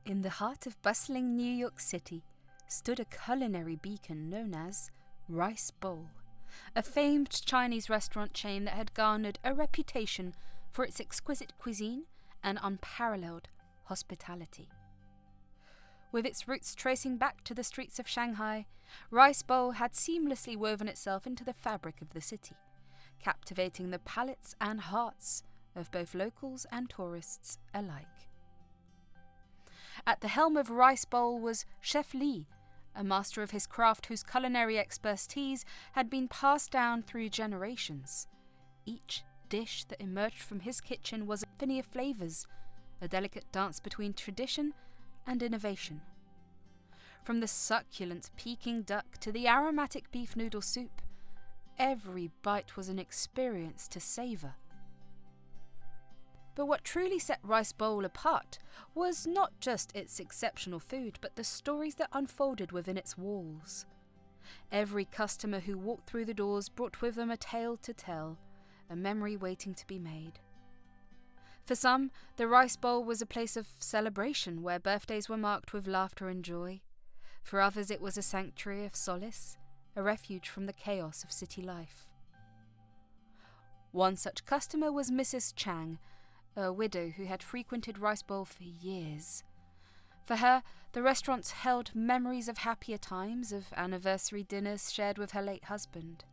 In the heart of bustling New York City stood a culinary beacon known as Rice Bowl, a famed Chinese restaurant chain that had garnered a reputation for its exquisite cuisine and unparalleled hospitality. With its roots tracing back to the streets of Shanghai, Rice Bowl had seamlessly woven itself into the fabric of the city, captivating the palates and hearts of both locals and tourists alike. At the helm of Rice Bowl was Chef Li, a master of his craft whose culinary expertise had been passed down through generations. Each dish that emerged from his kitchen was a symphony of flavours, a delicate dance between tradition and innovation. From the succulent Peking duck to the aromatic beef noodle soup, every bite was an experience to savour. But what truly set Rice Bowl apart was not just its exceptional food, but the stories that unfolded within its walls. Every customer who walked through the doors brought with them a tale to tell, a memory waiting to be made. For some, the Rice Bowl was a place of celebration where birthdays were marked with laughter and joy. For others, it was a sanctuary of solace, a refuge from the chaos of city life. One such customer was Mrs. Chang, a widow who had frequented Rice Bowl for years. For her, the restaurant held memories of happier times, of anniversary dinners shared with her late husband.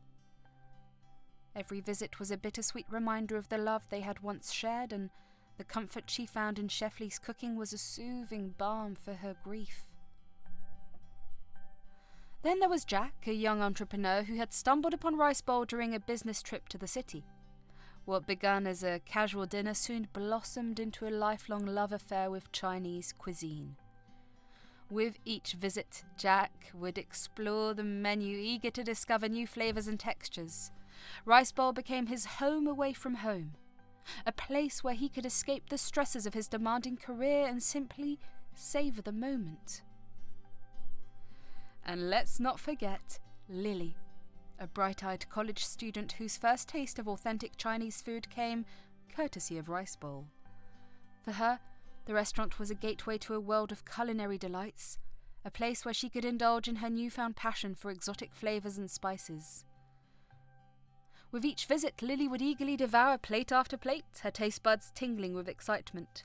Every visit was a bittersweet reminder of the love they had once shared, and the comfort she found in Chef Li's cooking was a soothing balm for her grief. Then there was Jack, a young entrepreneur who had stumbled upon Rice Bowl during a business trip to the city. What began as a casual dinner soon blossomed into a lifelong love affair with Chinese cuisine. With each visit, Jack would explore the menu, eager to discover new flavours and textures. Rice Bowl became his home away from home, a place where he could escape the stresses of his demanding career and simply savour the moment. And let's not forget Lily, a bright-eyed college student whose first taste of authentic Chinese food came courtesy of Rice Bowl. For her, the restaurant was a gateway to a world of culinary delights, a place where she could indulge in her newfound passion for exotic flavours and spices. With each visit, Lily would eagerly devour plate after plate, her taste buds tingling with excitement.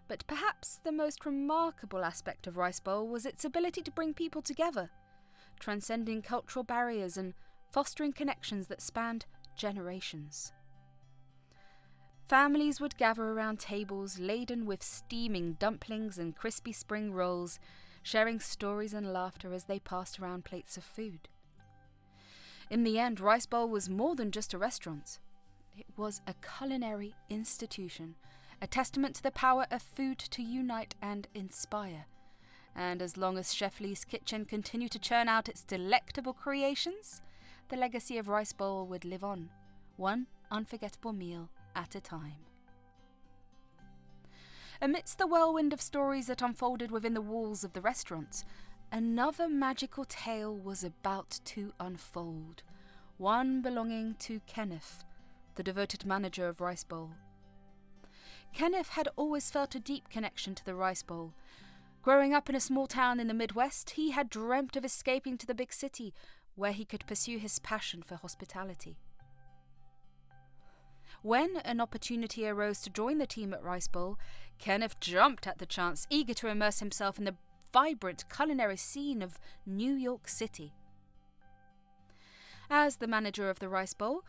But perhaps the most remarkable aspect of Rice Bowl was its ability to bring people together, transcending cultural barriers and fostering connections that spanned generations. Families would gather around tables laden with steaming dumplings and crispy spring rolls, sharing stories and laughter as they passed around plates of food. In the end, Rice Bowl was more than just a restaurant. It was a culinary institution, a testament to the power of food to unite and inspire. And as long as Chef Li's kitchen continued to churn out its delectable creations, the legacy of Rice Bowl would live on, one unforgettable meal at a time. Amidst the whirlwind of stories that unfolded within the walls of the restaurant, another magical tale was about to unfold, one belonging to Kenneth, the devoted manager of Rice Bowl. Kenneth had always felt a deep connection to the Rice Bowl. Growing up in a small town in the Midwest, he had dreamt of escaping to the big city, where he could pursue his passion for hospitality. When an opportunity arose to join the team at Rice Bowl, Kenneth jumped at the chance, eager to immerse himself in the vibrant culinary scene of New York City. As the manager of the Rice Bowl,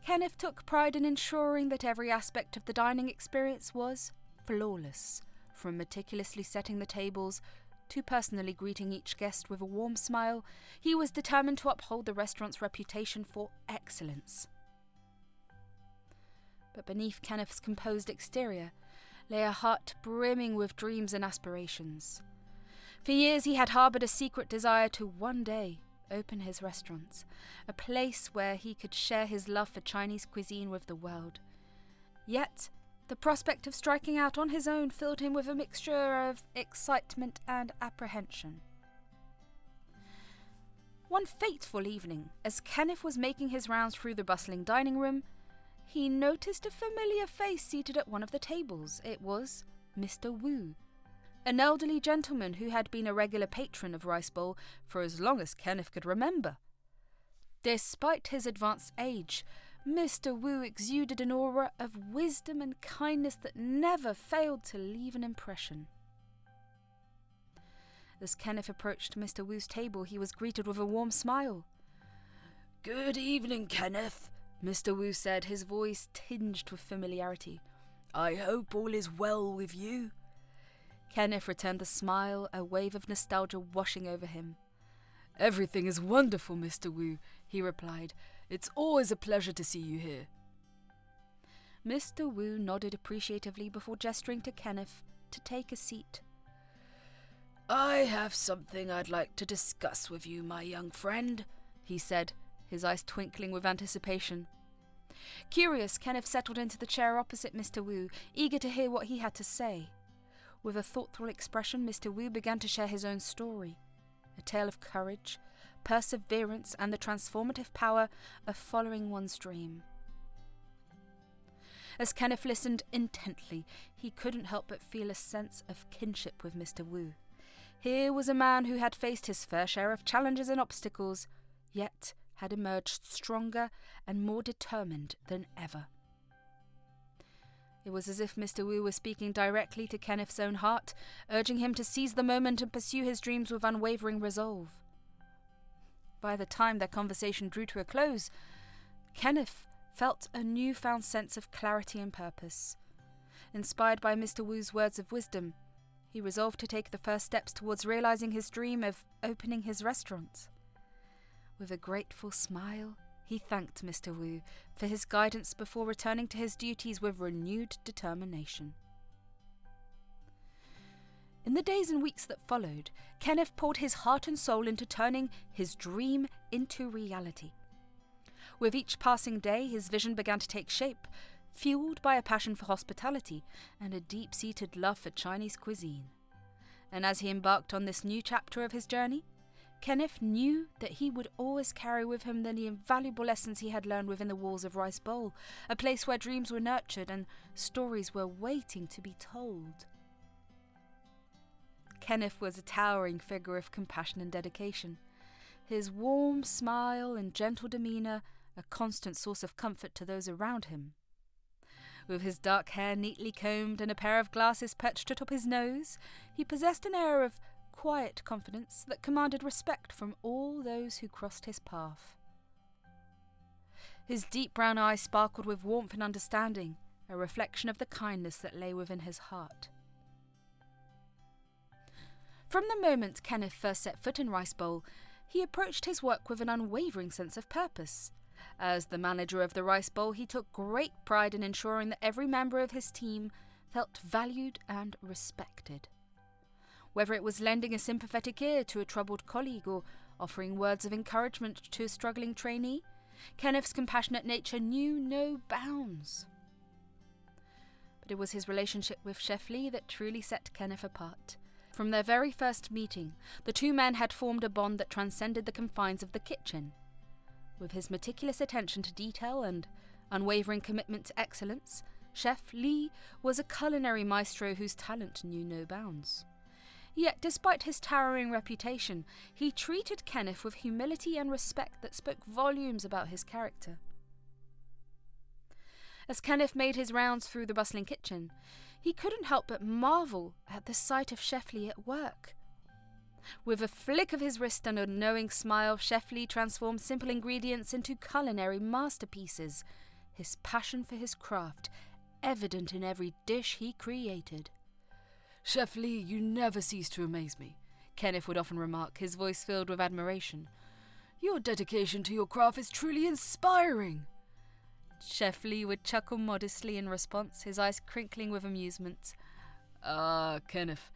Kenneth took pride in ensuring that every aspect of the dining experience was flawless, from meticulously setting the tables to personally greeting each guest with a warm smile. He was determined to uphold the restaurant's reputation for excellence. But beneath Kenneth's composed exterior lay a heart brimming with dreams and aspirations. For years he had harboured a secret desire to one day open his restaurant, a place where he could share his love for Chinese cuisine with the world. Yet, the prospect of striking out on his own filled him with a mixture of excitement and apprehension. One fateful evening, as Kenneth was making his rounds through the bustling dining room, he noticed a familiar face seated at one of the tables. It was Mr. Wu, an elderly gentleman who had been a regular patron of Rice Bowl for as long as Kenneth could remember. Despite his advanced age, Mr. Wu exuded an aura of wisdom and kindness that never failed to leave an impression. As Kenneth approached Mr. Wu's table, he was greeted with a warm smile. "Good evening, Kenneth," Mr. Wu said, his voice tinged with familiarity. "I hope all is well with you." Kenneth returned the smile, a wave of nostalgia washing over him. "Everything is wonderful, Mr. Wu," he replied. "It's always a pleasure to see you here." Mr. Wu nodded appreciatively before gesturing to Kenneth to take a seat. "I have something I'd like to discuss with you, my young friend," he said, his eyes twinkling with anticipation. Curious, Kenneth settled into the chair opposite Mr. Wu, eager to hear what he had to say. With a thoughtful expression, Mr. Wu began to share his own story, a tale of courage, perseverance, and the transformative power of following one's dream. As Kenneth listened intently, he couldn't help but feel a sense of kinship with Mr. Wu. Here was a man who had faced his fair share of challenges and obstacles, yet had emerged stronger and more determined than ever. It was as if Mr. Wu was speaking directly to Kenneth's own heart, urging him to seize the moment and pursue his dreams with unwavering resolve. By the time their conversation drew to a close, Kenneth felt a newfound sense of clarity and purpose. Inspired by Mr. Wu's words of wisdom, he resolved to take the first steps towards realizing his dream of opening his restaurant. With a grateful smile, he thanked Mr. Wu for his guidance before returning to his duties with renewed determination. In the days and weeks that followed, Kenneth poured his heart and soul into turning his dream into reality. With each passing day, his vision began to take shape, fueled by a passion for hospitality and a deep-seated love for Chinese cuisine. And as he embarked on this new chapter of his journey, Kenneth knew that he would always carry with him the invaluable lessons he had learned within the walls of Rice Bowl, a place where dreams were nurtured and stories were waiting to be told. Kenneth was a towering figure of compassion and dedication, his warm smile and gentle demeanour a constant source of comfort to those around him. With his dark hair neatly combed and a pair of glasses perched atop his nose, he possessed an air of quiet confidence that commanded respect from all those who crossed his path. His deep brown eyes sparkled with warmth and understanding, a reflection of the kindness that lay within his heart. From the moment Kenneth first set foot in Rice Bowl, he approached his work with an unwavering sense of purpose. As the manager of the Rice Bowl, he took great pride in ensuring that every member of his team felt valued and respected. Whether it was lending a sympathetic ear to a troubled colleague or offering words of encouragement to a struggling trainee, Kenneth's compassionate nature knew no bounds. But it was his relationship with Chef Lee that truly set Kenneth apart. From their very first meeting, the two men had formed a bond that transcended the confines of the kitchen. With his meticulous attention to detail and unwavering commitment to excellence, Chef Lee was a culinary maestro whose talent knew no bounds. Yet, despite his towering reputation, he treated Kenneth with humility and respect that spoke volumes about his character. As Kenneth made his rounds through the bustling kitchen, he couldn't help but marvel at the sight of Chef Lee at work. With a flick of his wrist and a knowing smile, Chef Lee transformed simple ingredients into culinary masterpieces, his passion for his craft evident in every dish he created. "Chef Lee, you never cease to amaze me," Kenneth would often remark, his voice filled with admiration. "Your dedication to your craft is truly inspiring." Chef Lee would chuckle modestly in response, his eyes crinkling with amusement. Kenneth,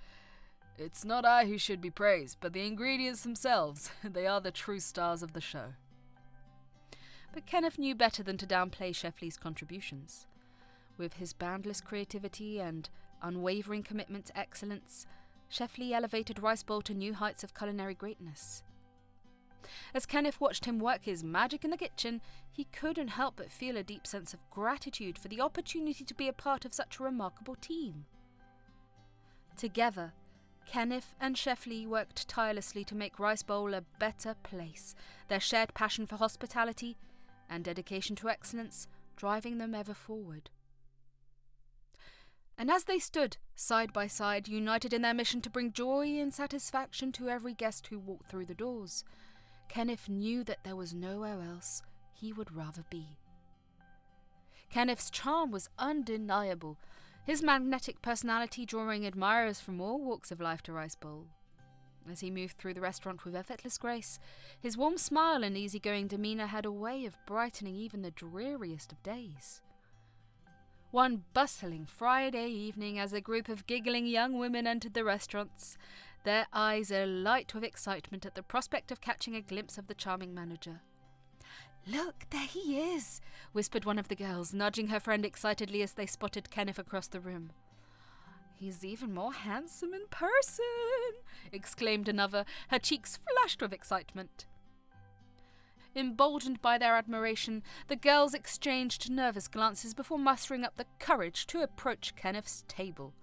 it's not I who should be praised, but the ingredients themselves. They are the true stars of the show." But Kenneth knew better than to downplay Chef Lee's contributions. With his boundless creativity and unwavering commitment to excellence, Chef Lee elevated Rice Bowl to new heights of culinary greatness. As Kenneth watched him work his magic in the kitchen, he couldn't help but feel a deep sense of gratitude for the opportunity to be a part of such a remarkable team. Together, Kenneth and Chef Lee worked tirelessly to make Rice Bowl a better place, their shared passion for hospitality and dedication to excellence driving them ever forward. And as they stood, side by side, united in their mission to bring joy and satisfaction to every guest who walked through the doors, Kenneth knew that there was nowhere else he would rather be. Kenneth's charm was undeniable, his magnetic personality drawing admirers from all walks of life to Rice Bowl. As he moved through the restaurant with effortless grace, his warm smile and easygoing demeanour had a way of brightening even the dreariest of days. One bustling Friday evening, as a group of giggling young women entered the restaurants, their eyes alight with excitement at the prospect of catching a glimpse of the charming manager. "Look, there he is," whispered one of the girls, nudging her friend excitedly as they spotted Kenneth across the room. "He's even more handsome in person," exclaimed another, her cheeks flushed with excitement. Emboldened by their admiration, the girls exchanged nervous glances before mustering up the courage to approach Kenneth's table.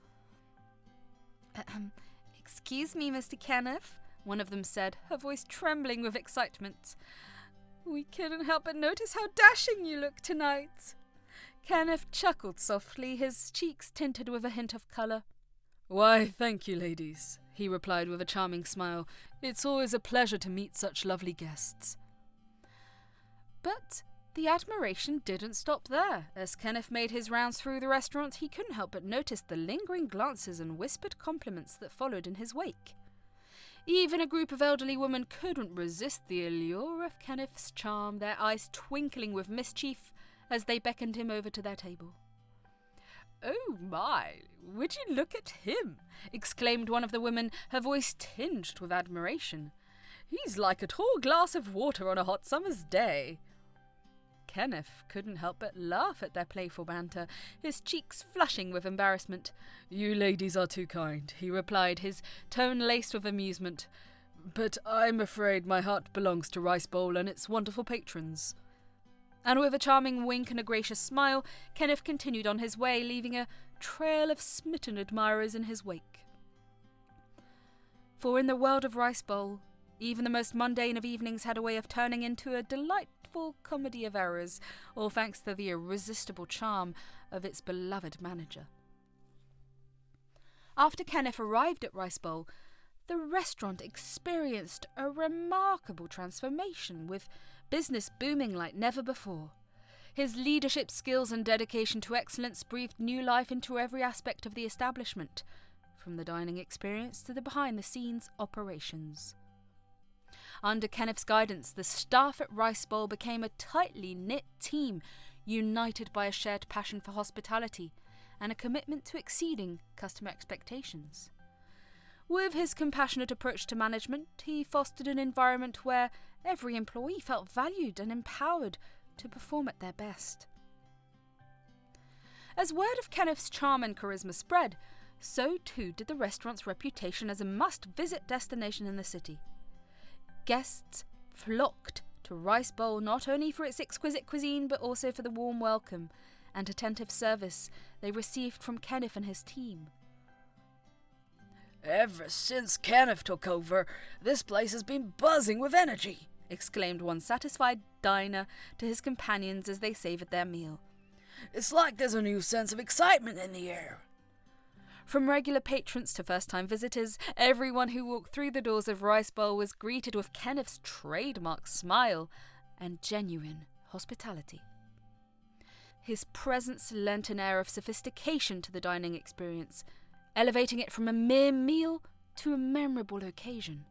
"Excuse me, Mr. Kenneth," one of them said, her voice trembling with excitement. "We couldn't help but notice how dashing you look tonight." Kenneth chuckled softly, his cheeks tinted with a hint of colour. "Why, thank you, ladies," he replied with a charming smile. "It's always a pleasure to meet such lovely guests." But the admiration didn't stop there. As Kenneth made his rounds through the restaurant, he couldn't help but notice the lingering glances and whispered compliments that followed in his wake. Even a group of elderly women couldn't resist the allure of Kenneth's charm, their eyes twinkling with mischief as they beckoned him over to their table. "Oh my, would you look at him?" exclaimed one of the women, her voice tinged with admiration. "He's like a tall glass of water on a hot summer's day." Kenneth couldn't help but laugh at their playful banter, his cheeks flushing with embarrassment. "You ladies are too kind," he replied, his tone laced with amusement. "But I'm afraid my heart belongs to Rice Bowl and its wonderful patrons." And with a charming wink and a gracious smile, Kenneth continued on his way, leaving a trail of smitten admirers in his wake. For in the world of Rice Bowl, even the most mundane of evenings had a way of turning into a delightful comedy of errors, all thanks to the irresistible charm of its beloved manager. After Kenneth arrived at Rice Bowl, the restaurant experienced a remarkable transformation, with business booming like never before. His leadership skills and dedication to excellence breathed new life into every aspect of the establishment, from the dining experience to the behind-the-scenes operations. Under Kenneth's guidance, the staff at Rice Bowl became a tightly knit team, united by a shared passion for hospitality and a commitment to exceeding customer expectations. With his compassionate approach to management, he fostered an environment where every employee felt valued and empowered to perform at their best. As word of Kenneth's charm and charisma spread, so too did the restaurant's reputation as a must-visit destination in the city. Guests flocked to Rice Bowl not only for its exquisite cuisine, but also for the warm welcome and attentive service they received from Kenneth and his team. "Ever since Kenneth took over, this place has been buzzing with energy," exclaimed one satisfied diner to his companions as they savoured their meal. "It's like there's a new sense of excitement in the air." From regular patrons to first-time visitors, everyone who walked through the doors of Rice Bowl was greeted with Kenneth's trademark smile and genuine hospitality. His presence lent an air of sophistication to the dining experience, elevating it from a mere meal to a memorable occasion.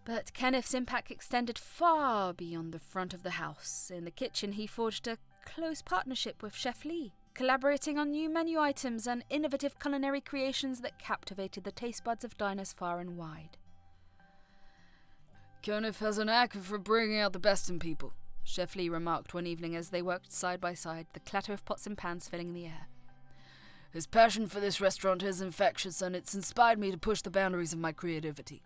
But Kenneth's impact extended far beyond the front of the house. In the kitchen, he forged a close partnership with Chef Lee, collaborating on new menu items and innovative culinary creations that captivated the taste buds of diners far and wide. "Kenneth has a knack for bringing out the best in people," Chef Lee remarked one evening as they worked side by side, the clatter of pots and pans filling the air. "His passion for this restaurant is infectious, and it's inspired me to push the boundaries of my creativity."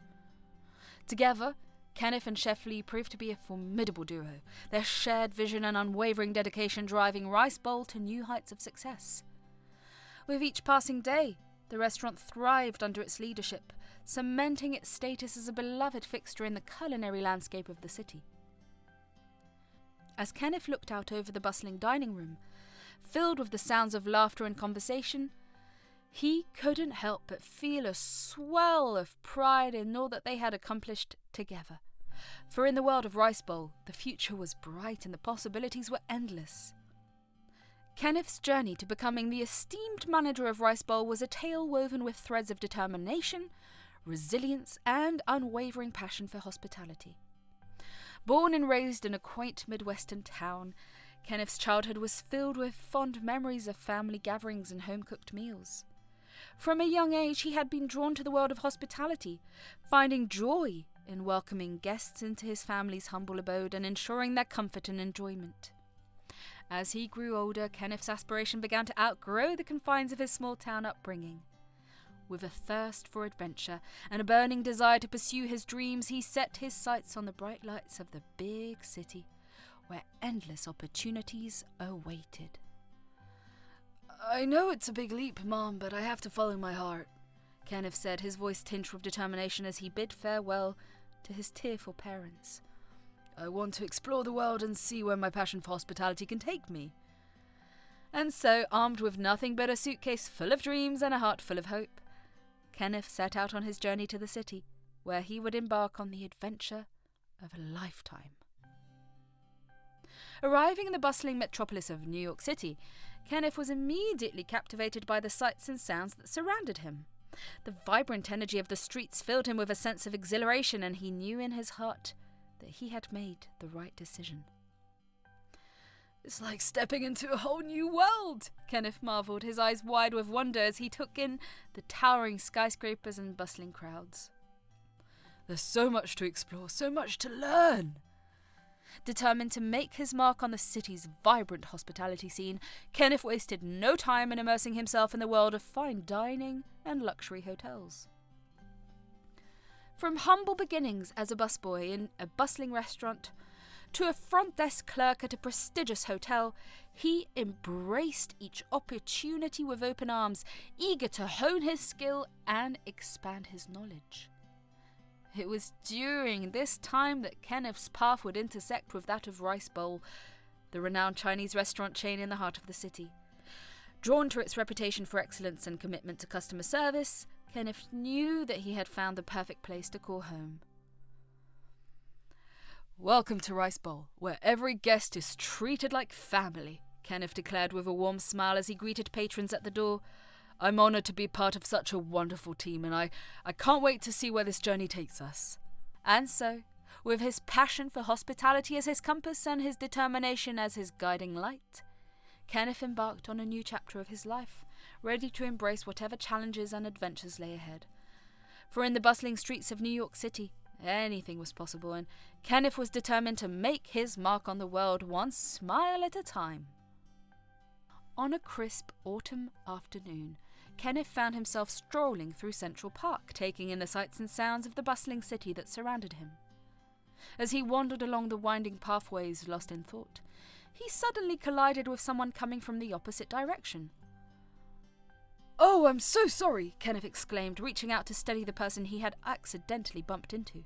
Together, Kenneth and Chef Lee proved to be a formidable duo, their shared vision and unwavering dedication driving Rice Bowl to new heights of success. With each passing day, The restaurant thrived under its leadership, cementing its status as a beloved fixture in the culinary landscape of the city. As Kenneth looked out over the bustling dining room, filled with the sounds of laughter and conversation, he couldn't help but feel a swell of pride in all that they had accomplished together. For in the world of Rice Bowl, the future was bright and the possibilities were endless. Kenneth's journey to becoming the esteemed manager of Rice Bowl was a tale woven with threads of determination, resilience, and unwavering passion for hospitality. Born and raised in a quaint Midwestern town, Kenneth's childhood was filled with fond memories of family gatherings and home-cooked meals. From a young age, he had been drawn to the world of hospitality, finding joy in welcoming guests into his family's humble abode and ensuring their comfort and enjoyment. As he grew older, Kenneth's aspiration began to outgrow the confines of his small-town upbringing. With a thirst for adventure and a burning desire to pursue his dreams, he set his sights on the bright lights of the big city, where endless opportunities awaited. "I know it's a big leap, Mom, but I have to follow my heart," Kenneth said, his voice tinged with determination as he bid farewell to his tearful parents. "I want to explore the world and see where my passion for hospitality can take me." And so, armed with nothing but a suitcase full of dreams and a heart full of hope, Kenneth set out on his journey to the city, where he would embark on the adventure of a lifetime. Arriving in the bustling metropolis of New York City, Kenneth was immediately captivated by the sights and sounds that surrounded him. The vibrant energy of the streets filled him with a sense of exhilaration, and he knew in his heart that he had made the right decision. "It's like stepping into a whole new world," Kenneth marveled, his eyes wide with wonder as he took in the towering skyscrapers and bustling crowds. "There's so much to explore, so much to learn." Determined to make his mark on the city's vibrant hospitality scene, Kenneth wasted no time in immersing himself in the world of fine dining and luxury hotels. From humble beginnings as a busboy in a bustling restaurant to a front desk clerk at a prestigious hotel, he embraced each opportunity with open arms, eager to hone his skill and expand his knowledge. It was during this time that Kenneth's path would intersect with that of Rice Bowl, the renowned Chinese restaurant chain in the heart of the city. Drawn to its reputation for excellence and commitment to customer service, Kenneth knew that he had found the perfect place to call home. "Welcome to Rice Bowl, where every guest is treated like family," Kenneth declared with a warm smile as he greeted patrons at the door. "I'm honoured to be part of such a wonderful team, and I can't wait to see where this journey takes us." And so, with his passion for hospitality as his compass and his determination as his guiding light, Kenneth embarked on a new chapter of his life, ready to embrace whatever challenges and adventures lay ahead. For in the bustling streets of New York City, anything was possible, and Kenneth was determined to make his mark on the world one smile at a time. On a crisp autumn afternoon, Kenneth found himself strolling through Central Park, taking in the sights and sounds of the bustling city that surrounded him. As he wandered along the winding pathways, lost in thought, he suddenly collided with someone coming from the opposite direction. "Oh, I'm so sorry," Kenneth exclaimed, reaching out to steady the person he had accidentally bumped into.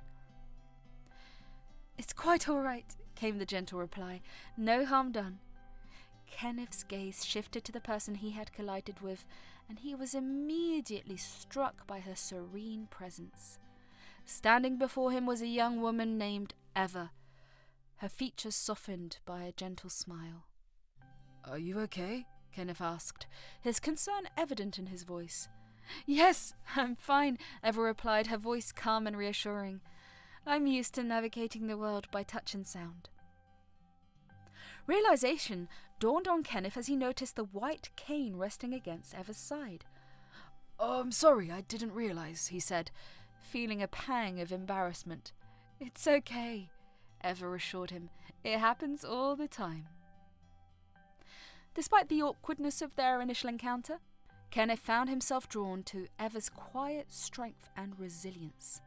"It's quite all right," came the gentle reply. "No harm done." Kenneth's gaze shifted to the person he had collided with, and he was immediately struck by her serene presence. Standing before him was a young woman named Eva, her features softened by a gentle smile. "Are you okay?" Kenneth asked, his concern evident in his voice. "Yes, I'm fine," Eva replied, her voice calm and reassuring. "I'm used to navigating the world by touch and sound." Realization dawned on Kenneth as he noticed the white cane resting against Eva's side. "Oh, I'm sorry, I didn't realize," he said, feeling a pang of embarrassment. "It's okay," Eva assured him. "It happens all the time." Despite the awkwardness of their initial encounter, Kenneth found himself drawn to Eva's quiet strength and resilience.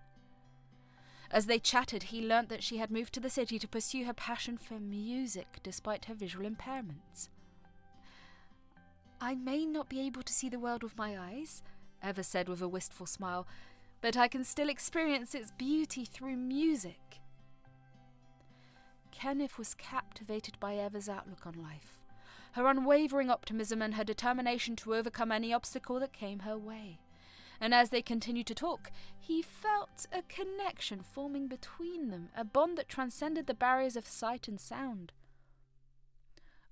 As they chatted, he learnt that she had moved to the city to pursue her passion for music despite her visual impairments. "I may not be able to see the world with my eyes," Eva said with a wistful smile, but I can still experience its beauty through music. Kenneth was captivated by Eva's outlook on life, her unwavering optimism and her determination to overcome any obstacle that came her way. And as they continued to talk, he felt a connection forming between them, a bond that transcended the barriers of sight and sound.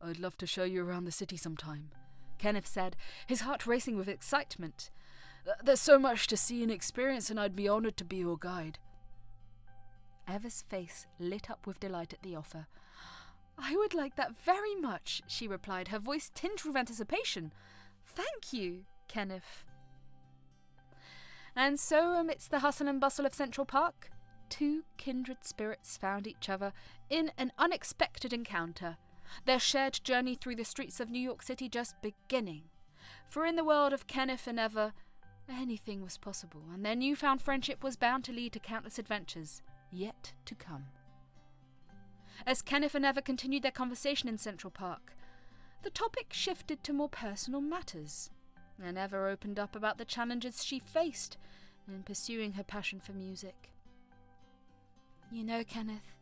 "I'd love to show you around the city sometime," Kenneth said, his heart racing with excitement. "There's so much to see and experience, and I'd be honoured to be your guide." Eva's face lit up with delight at the offer. "I would like that very much," she replied, her voice tinged with anticipation. "Thank you, Kenneth." And so, amidst the hustle and bustle of Central Park, two kindred spirits found each other in an unexpected encounter, their shared journey through the streets of New York City just beginning. For in the world of Kenneth and Eva, anything was possible, and their newfound friendship was bound to lead to countless adventures yet to come. As Kenneth and Eva continued their conversation in Central Park, the topic shifted to more personal matters, and Eva opened up about the challenges she faced in pursuing her passion for music. "You know, Kenneth,"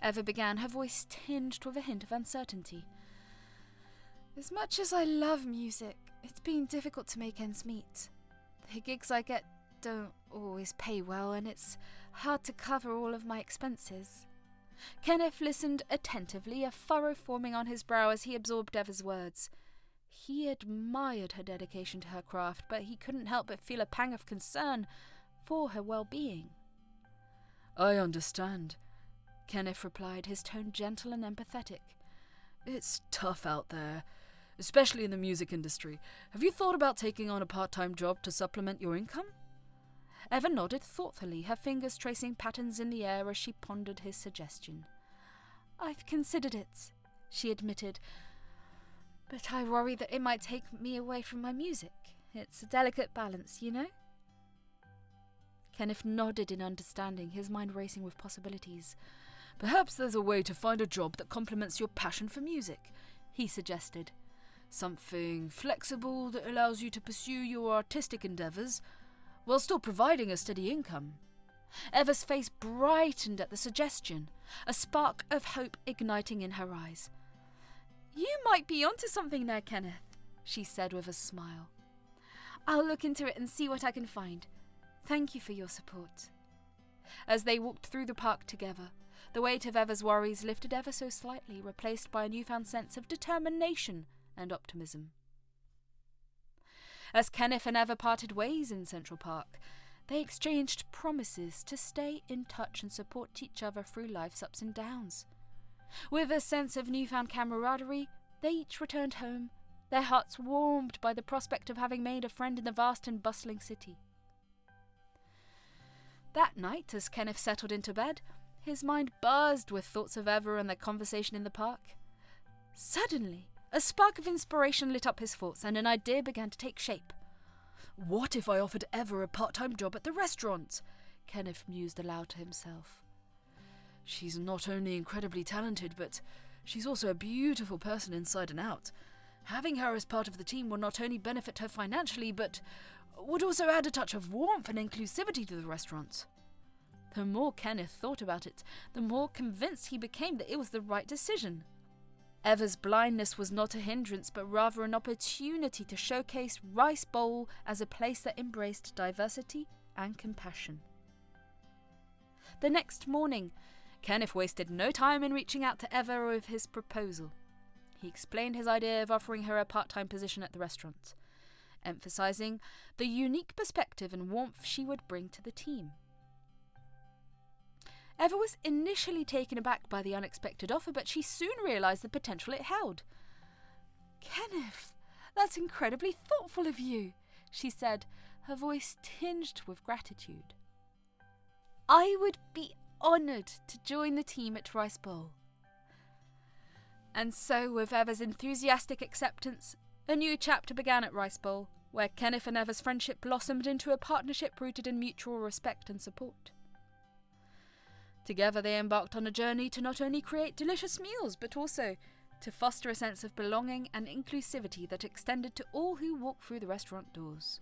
Eva began, her voice tinged with a hint of uncertainty, "as much as I love music, it's been difficult to make ends meet. The gigs I get don't always pay well, and it's hard to cover all of my expenses." Kenneth listened attentively, a furrow forming on his brow as he absorbed Eva's words. He admired her dedication to her craft, but he couldn't help but feel a pang of concern for her well-being. "I understand," Kenneth replied, his tone gentle and empathetic. "It's tough out there, especially in the music industry. Have you thought about taking on a part-time job to supplement your income?" Eva nodded thoughtfully, her fingers tracing patterns in the air as she pondered his suggestion. "I've considered it," she admitted, "but I worry that it might take me away from my music. It's a delicate balance, you know?" Kenneth nodded in understanding, his mind racing with possibilities. "Perhaps there's a way to find a job that complements your passion for music," he suggested. "Something flexible that allows you to pursue your artistic endeavours while still providing a steady income." Eva's face brightened at the suggestion, a spark of hope igniting in her eyes. "You might be onto something there, Kenneth," she said with a smile. "I'll look into it and see what I can find. Thank you for your support." As they walked through the park together, the weight of Eva's worries lifted ever so slightly, replaced by a newfound sense of determination and optimism. As Kenneth and Eva parted ways in Central Park, they exchanged promises to stay in touch and support each other through life's ups and downs. With a sense of newfound camaraderie, they each returned home, their hearts warmed by the prospect of having made a friend in the vast and bustling city. That night, as Kenneth settled into bed, his mind buzzed with thoughts of Eva and their conversation in the park. Suddenly, a spark of inspiration lit up his thoughts, and an idea began to take shape. "What if I offered Eva a part-time job at the restaurant?" Kenneth mused aloud to himself. "She's not only incredibly talented, but she's also a beautiful person inside and out. Having her as part of the team will not only benefit her financially, but would also add a touch of warmth and inclusivity to the restaurant." The more Kenneth thought about it, the more convinced he became that it was the right decision. Eva's blindness was not a hindrance, but rather an opportunity to showcase Rice Bowl as a place that embraced diversity and compassion. The next morning, Kenneth wasted no time in reaching out to Eva with his proposal. He explained his idea of offering her a part-time position at the restaurant, emphasizing the unique perspective and warmth she would bring to the team. Eva was initially taken aback by the unexpected offer, but she soon realized the potential it held. "Kenneth, that's incredibly thoughtful of you," she said, her voice tinged with gratitude. "I would be honored to join the team at Rice Bowl." And so, with Eva's enthusiastic acceptance, a new chapter began at Rice Bowl, where Kenneth and Eva's friendship blossomed into a partnership rooted in mutual respect and support. Together they embarked on a journey to not only create delicious meals, but also to foster a sense of belonging and inclusivity that extended to all who walked through the restaurant doors.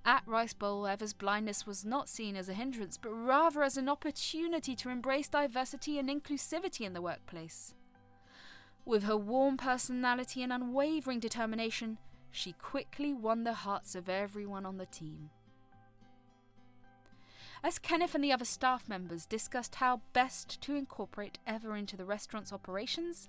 At Rice Bowl, Eva's blindness was not seen as a hindrance, but rather as an opportunity to embrace diversity and inclusivity in the workplace. With her warm personality and unwavering determination, she quickly won the hearts of everyone on the team. As Kenneth and the other staff members discussed how best to incorporate Eva into the restaurant's operations,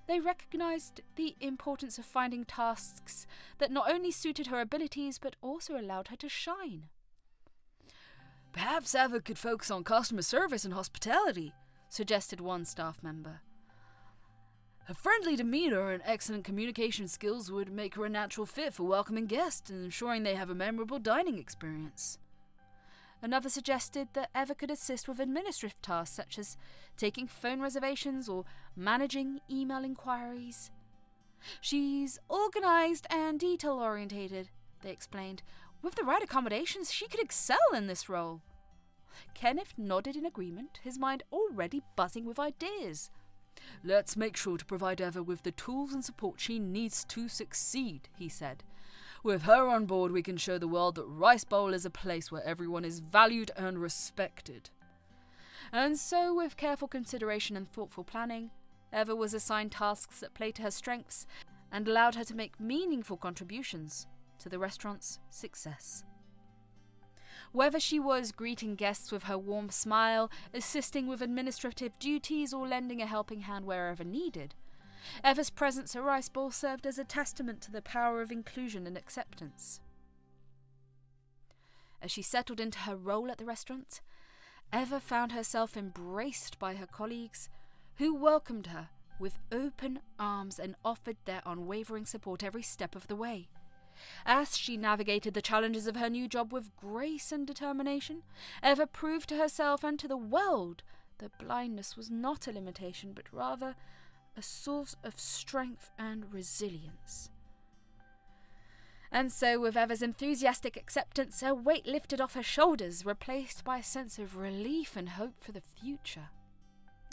they recognized the importance of finding tasks that not only suited her abilities but also allowed her to shine. Perhaps Eva could focus on customer service and hospitality, suggested one staff member. Her friendly demeanor and excellent communication skills would make her a natural fit for welcoming guests and ensuring they have a memorable dining experience. Another suggested that Eva could assist with administrative tasks such as taking phone reservations or managing email inquiries. She's organised and detail-orientated, they explained. With the right accommodations, she could excel in this role. Kenneth nodded in agreement, his mind already buzzing with ideas. Let's make sure to provide Eva with the tools and support she needs to succeed, he said. With her on board, we can show the world that Rice Bowl is a place where everyone is valued and respected. And so, with careful consideration and thoughtful planning, Eva was assigned tasks that played to her strengths and allowed her to make meaningful contributions to the restaurant's success. Whether she was greeting guests with her warm smile, assisting with administrative duties, or lending a helping hand wherever needed, Eva's presence at Rice Bowl served as a testament to the power of inclusion and acceptance. As she settled into her role at the restaurant, Eva found herself embraced by her colleagues, who welcomed her with open arms and offered their unwavering support every step of the way. As she navigated the challenges of her new job with grace and determination, Eva proved to herself and to the world that blindness was not a limitation, but rather a source of strength and resilience. And so, with Eva's enthusiastic acceptance, a weight lifted off her shoulders, replaced by a sense of relief and hope for the future.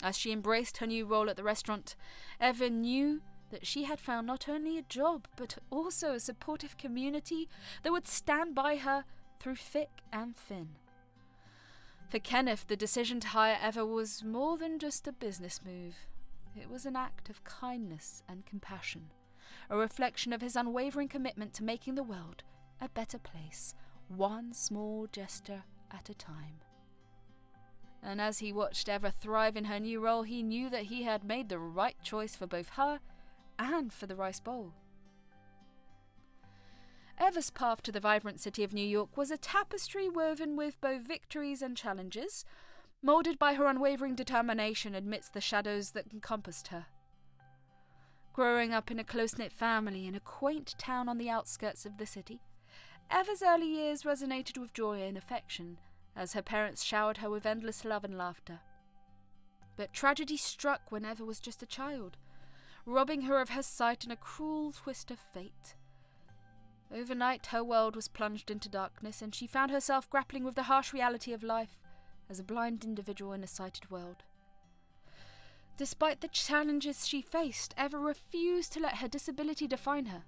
As she embraced her new role at the restaurant, Eva knew that she had found not only a job, but also a supportive community that would stand by her through thick and thin. For Kenneth, the decision to hire Eva was more than just a business move. It was an act of kindness and compassion, a reflection of his unwavering commitment to making the world a better place, one small gesture at a time. And as he watched Eva thrive in her new role, he knew that he had made the right choice for both her and for the Rice Bowl. Eva's path to the vibrant city of New York was a tapestry woven with both victories and challenges, moulded by her unwavering determination amidst the shadows that encompassed her. Growing up in a close-knit family in a quaint town on the outskirts of the city, Eva's early years resonated with joy and affection as her parents showered her with endless love and laughter. But tragedy struck when Eva was just a child, robbing her of her sight in a cruel twist of fate. Overnight, her world was plunged into darkness, and she found herself grappling with the harsh reality of life as a blind individual in a sighted world. Despite the challenges she faced, Eva refused to let her disability define her.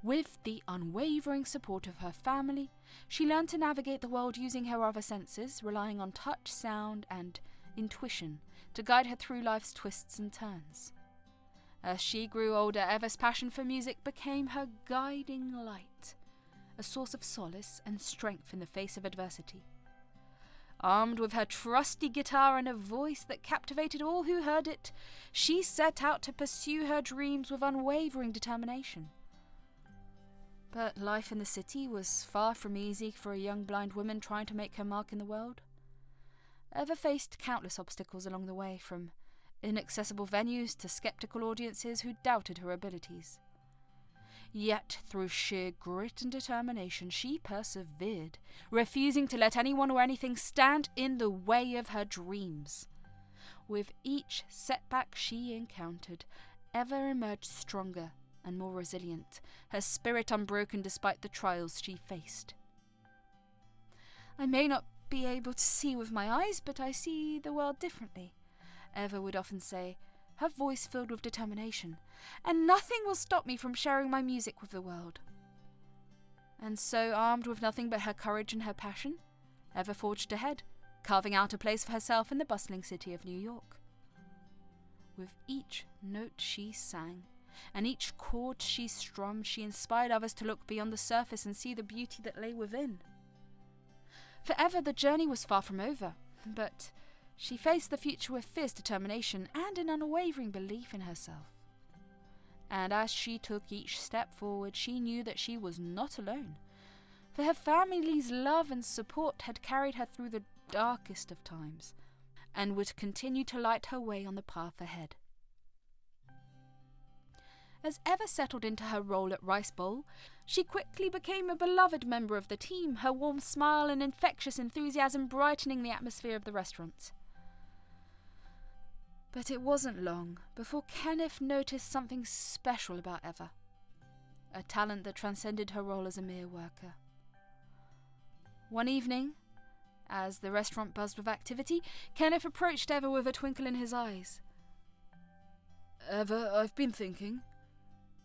With the unwavering support of her family, she learned to navigate the world using her other senses, relying on touch, sound, and intuition to guide her through life's twists and turns. As she grew older, Eva's passion for music became her guiding light, a source of solace and strength in the face of adversity. Armed with her trusty guitar and a voice that captivated all who heard it, she set out to pursue her dreams with unwavering determination. But life in the city was far from easy for a young blind woman trying to make her mark in the world. Eva faced countless obstacles along the way, from inaccessible venues to skeptical audiences who doubted her abilities. Yet, through sheer grit and determination, she persevered, refusing to let anyone or anything stand in the way of her dreams. With each setback she encountered, Eva emerged stronger and more resilient, her spirit unbroken despite the trials she faced. "I may not be able to see with my eyes, but I see the world differently," Eva would often say, her voice filled with determination, "and nothing will stop me from sharing my music with the world." And so, armed with nothing but her courage and her passion, Eva forged ahead, carving out a place for herself in the bustling city of New York. With each note she sang, and each chord she strummed, she inspired others to look beyond the surface and see the beauty that lay within. For Eva, the journey was far from over, but she faced the future with fierce determination and an unwavering belief in herself. And as she took each step forward, she knew that she was not alone, for her family's love and support had carried her through the darkest of times, and would continue to light her way on the path ahead. As Eva settled into her role at Rice Bowl, she quickly became a beloved member of the team, her warm smile and infectious enthusiasm brightening the atmosphere of the restaurant. But it wasn't long before Kenneth noticed something special about Eva, a talent that transcended her role as a mere worker. One evening, as the restaurant buzzed with activity, Kenneth approached Eva with a twinkle in his eyes. "Eva, I've been thinking,"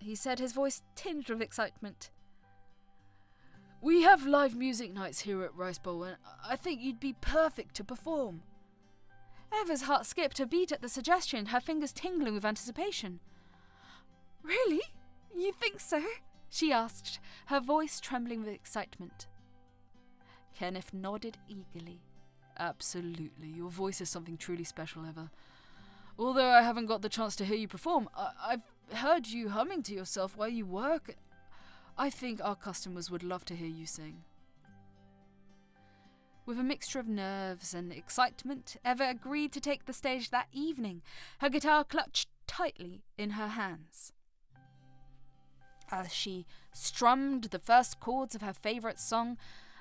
he said, his voice tinged with excitement. "We have live music nights here at Rice Bowl, and I think you'd be perfect to perform." Eva's heart skipped a beat at the suggestion, her fingers tingling with anticipation. "Really? You think so?" she asked, her voice trembling with excitement. Kenneth nodded eagerly. "Absolutely. Your voice is something truly special, Eva. Although I haven't got the chance to hear you perform, I've heard you humming to yourself while you work. I think our customers would love to hear you sing." With a mixture of nerves and excitement, Eva agreed to take the stage that evening, her guitar clutched tightly in her hands. As she strummed the first chords of her favourite song,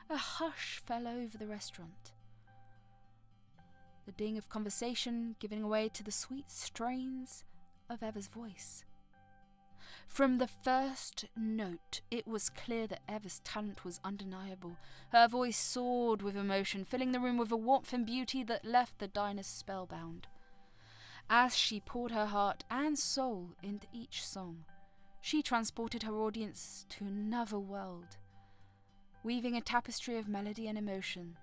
a hush fell over the restaurant. The ding of conversation giving way to the sweet strains of Eva's voice. From the first note, it was clear that Eva's talent was undeniable. Her voice soared with emotion, filling the room with a warmth and beauty that left the diners spellbound. As she poured her heart and soul into each song, she transported her audience to another world, weaving a tapestry of melody and emotion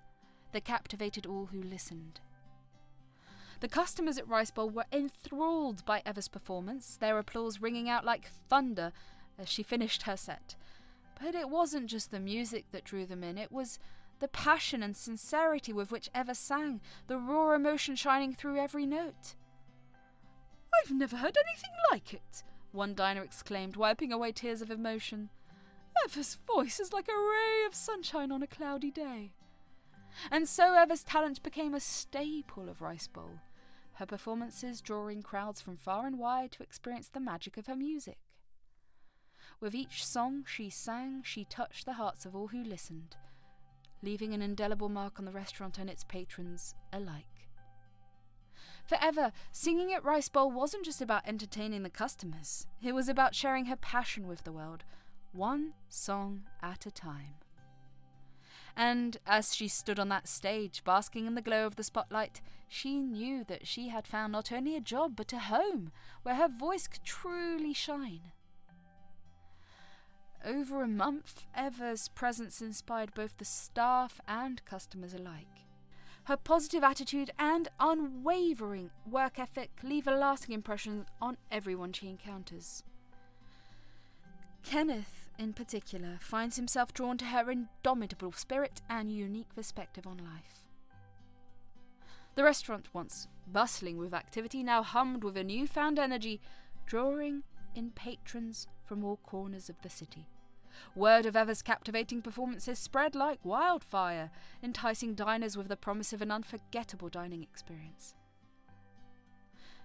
that captivated all who listened. The customers at Rice Bowl were enthralled by Eva's performance, their applause ringing out like thunder as she finished her set. But it wasn't just the music that drew them in, it was the passion and sincerity with which Eva sang, the raw emotion shining through every note. "I've never heard anything like it," one diner exclaimed, wiping away tears of emotion. "Eva's voice is like a ray of sunshine on a cloudy day." And so Eva's talent became a staple of Rice Bowl, her performances drawing crowds from far and wide to experience the magic of her music. With each song she sang, she touched the hearts of all who listened, leaving an indelible mark on the restaurant and its patrons alike. For Eva, singing at Rice Bowl wasn't just about entertaining the customers, it was about sharing her passion with the world, one song at a time. And as she stood on that stage, basking in the glow of the spotlight, she knew that she had found not only a job but a home where her voice could truly shine. Over a month, Eva's presence inspired both the staff and customers alike. Her positive attitude and unwavering work ethic leave a lasting impression on everyone she encounters. Kenneth, in particular, finds himself drawn to her indomitable spirit and unique perspective on life. The restaurant, once bustling with activity, now hummed with a newfound energy, drawing in patrons from all corners of the city. Word of Eva's captivating performances spread like wildfire, enticing diners with the promise of an unforgettable dining experience.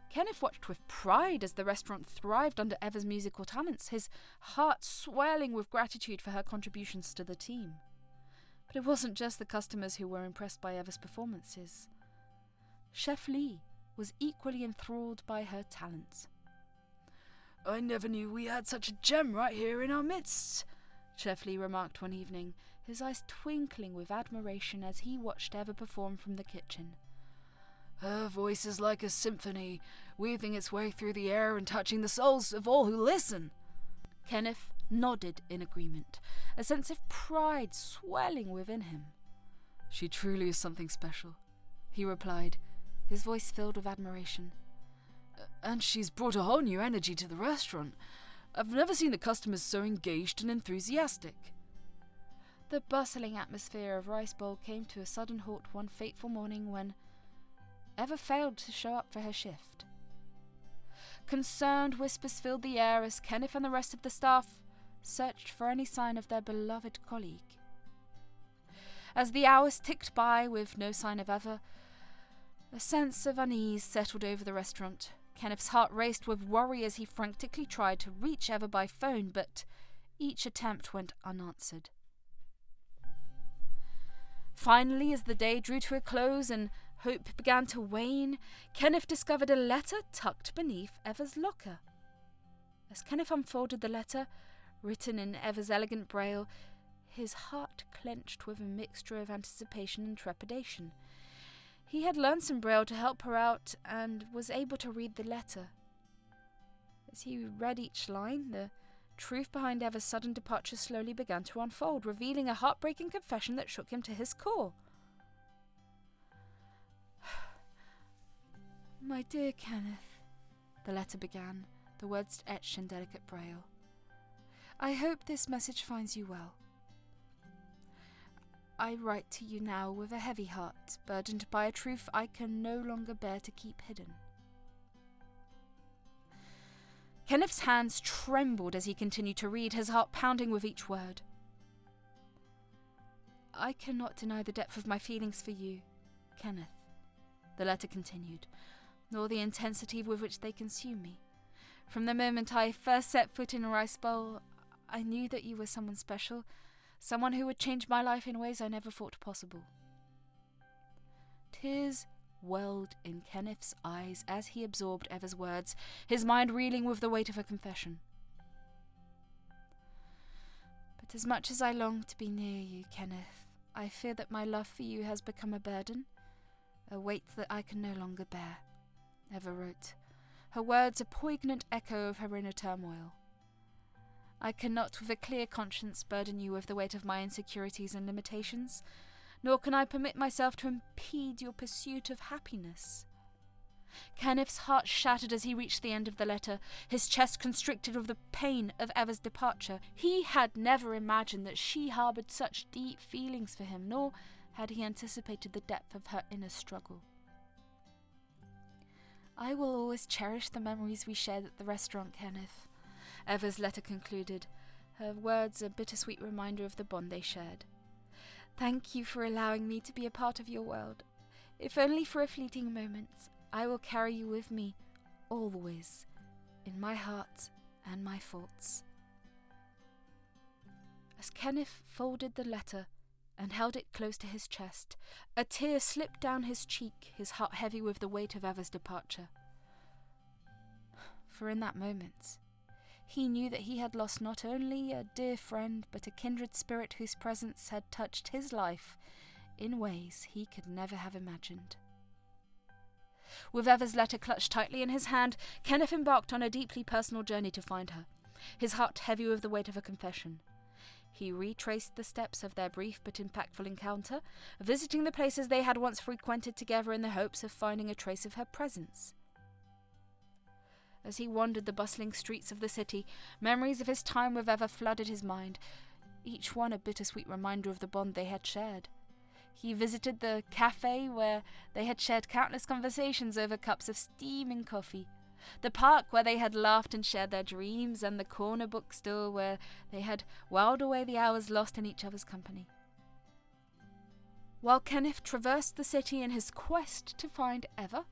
Kenneth watched with pride as the restaurant thrived under Eva's musical talents, his heart swelling with gratitude for her contributions to the team. But it wasn't just the customers who were impressed by Eva's performances. Chef Lee was equally enthralled by her talents. "I never knew we had such a gem right here in our midst," Chef Lee remarked one evening, his eyes twinkling with admiration as he watched Eva perform from the kitchen. "Her voice is like a symphony, weaving its way through the air and touching the souls of all who listen." Kenneth nodded in agreement, a sense of pride swelling within him. "She truly is something special," he replied, his voice filled with admiration. "And she's brought a whole new energy to the restaurant. I've never seen the customers so engaged and enthusiastic." The bustling atmosphere of Rice Bowl came to a sudden halt one fateful morning when Eva failed to show up for her shift. Concerned whispers filled the air as Kenneth and the rest of the staff searched for any sign of their beloved colleague. As the hours ticked by with no sign of Eva, a sense of unease settled over the restaurant. Kenneth's heart raced with worry as he frantically tried to reach Eva by phone, but each attempt went unanswered. Finally, as the day drew to a close and hope began to wane, Kenneth discovered a letter tucked beneath Eva's locker. As Kenneth unfolded the letter, written in Eva's elegant braille, his heart clenched with a mixture of anticipation and trepidation. He had learned some braille to help her out and was able to read the letter. As he read each line, the truth behind Eva's sudden departure slowly began to unfold, revealing a heartbreaking confession that shook him to his core. "My dear Kenneth," the letter began, the words etched in delicate braille. "I hope this message finds you well. I write to you now with a heavy heart, burdened by a truth I can no longer bear to keep hidden." Kenneth's hands trembled as he continued to read, his heart pounding with each word. "I cannot deny the depth of my feelings for you, Kenneth," the letter continued, "nor the intensity with which they consume me. From the moment I first set foot in Rice Bowl, I knew that you were someone special, someone who would change my life in ways I never thought possible." Tears welled in Kenneth's eyes as he absorbed Eva's words, his mind reeling with the weight of her confession. "But as much as I long to be near you, Kenneth, I fear that my love for you has become a burden, a weight that I can no longer bear," Eva wrote, her words a poignant echo of her inner turmoil. "I cannot with a clear conscience burden you with the weight of my insecurities and limitations, nor can I permit myself to impede your pursuit of happiness." Kenneth's heart shattered as he reached the end of the letter, his chest constricted with the pain of Eva's departure. He had never imagined that she harboured such deep feelings for him, nor had he anticipated the depth of her inner struggle. "I will always cherish the memories we shared at the restaurant, Kenneth," Eva's letter concluded, her words a bittersweet reminder of the bond they shared. "Thank you for allowing me to be a part of your world. If only for a fleeting moment, I will carry you with me, always, in my heart and my thoughts." As Kenneth folded the letter and held it close to his chest, a tear slipped down his cheek, his heart heavy with the weight of Eva's departure. For in that moment, he knew that he had lost not only a dear friend, but a kindred spirit whose presence had touched his life in ways he could never have imagined. With Eva's letter clutched tightly in his hand, Kenneth embarked on a deeply personal journey to find her, his heart heavy with the weight of a confession. He retraced the steps of their brief but impactful encounter, visiting the places they had once frequented together in the hopes of finding a trace of her presence. As he wandered the bustling streets of the city, memories of his time with Eva flooded his mind, each one a bittersweet reminder of the bond they had shared. He visited the cafe where they had shared countless conversations over cups of steaming coffee, the park where they had laughed and shared their dreams, and the corner bookstore where they had whiled away the hours lost in each other's company. While Kenneth traversed the city in his quest to find Eva,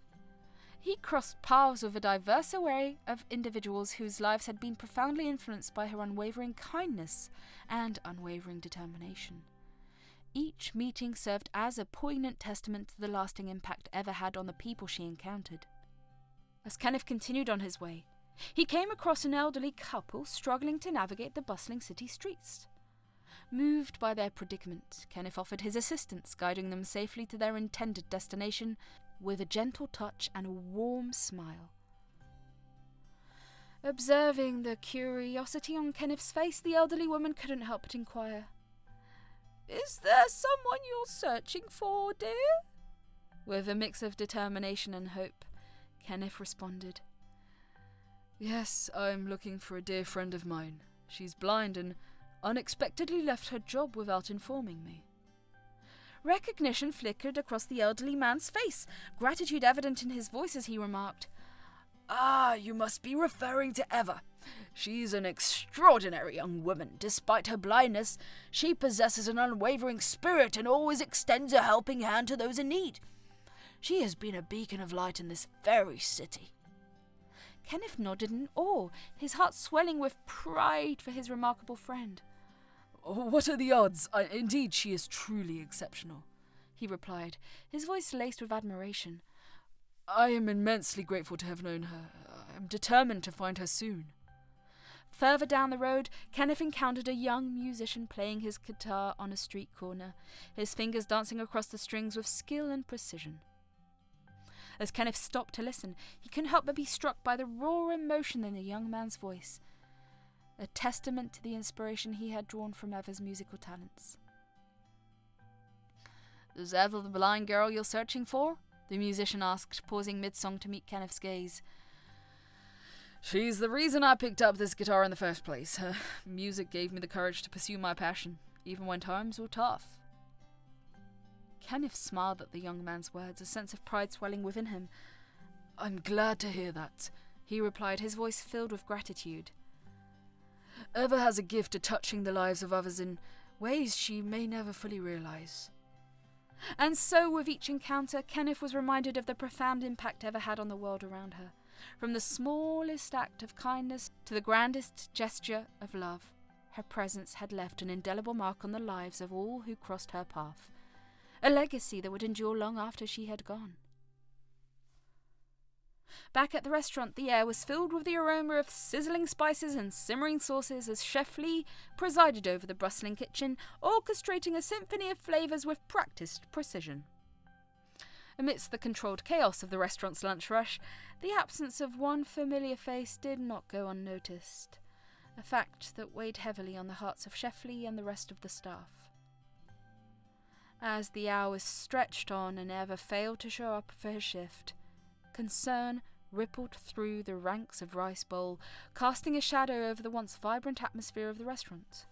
he crossed paths with a diverse array of individuals whose lives had been profoundly influenced by her unwavering kindness and unwavering determination. Each meeting served as a poignant testament to the lasting impact Eva had on the people she encountered. As Kenneth continued on his way, he came across an elderly couple struggling to navigate the bustling city streets. Moved by their predicament, Kenneth offered his assistance, guiding them safely to their intended destination with a gentle touch and a warm smile. Observing the curiosity on Kenneth's face, the elderly woman couldn't help but inquire. "Is there someone you're searching for, dear?" With a mix of determination and hope, Kenneth responded. "Yes, I'm looking for a dear friend of mine. She's blind and unexpectedly left her job without informing me." Recognition flickered across the elderly man's face, gratitude evident in his voice as he remarked, "Ah, you must be referring to Eva. She's an extraordinary young woman. Despite her blindness, she possesses an unwavering spirit and always extends a helping hand to those in need. She has been a beacon of light in this very city." Kenneth nodded in awe, his heart swelling with pride for his remarkable friend. "What are the odds? Indeed, she is truly exceptional," he replied, his voice laced with admiration. "I am immensely grateful to have known her. I am determined to find her soon." Further down the road, Kenneth encountered a young musician playing his guitar on a street corner, his fingers dancing across the strings with skill and precision. As Kenneth stopped to listen, he couldn't help but be struck by the raw emotion in the young man's voice, a testament to the inspiration he had drawn from Eva's musical talents. "Is Eva the blind girl you're searching for?" the musician asked, pausing mid-song to meet Kenneth's gaze. "She's the reason I picked up this guitar in the first place. Her music gave me the courage to pursue my passion, even when times were tough." Kenneth smiled at the young man's words, a sense of pride swelling within him. "I'm glad to hear that," he replied, his voice filled with gratitude. "Eva has a gift of touching the lives of others in ways she may never fully realize." And so, with each encounter, Kenneth was reminded of the profound impact Eva had on the world around her. From the smallest act of kindness to the grandest gesture of love, her presence had left an indelible mark on the lives of all who crossed her path, a legacy that would endure long after she had gone. Back at the restaurant, the air was filled with the aroma of sizzling spices and simmering sauces as Chef Lee presided over the bustling kitchen, orchestrating a symphony of flavours with practiced precision. Amidst the controlled chaos of the restaurant's lunch rush, the absence of one familiar face did not go unnoticed, a fact that weighed heavily on the hearts of Chef Lee and the rest of the staff. As the hours stretched on and Eva failed to show up for her shift, concern rippled through the ranks of Rice Bowl, casting a shadow over the once vibrant atmosphere of the restaurant.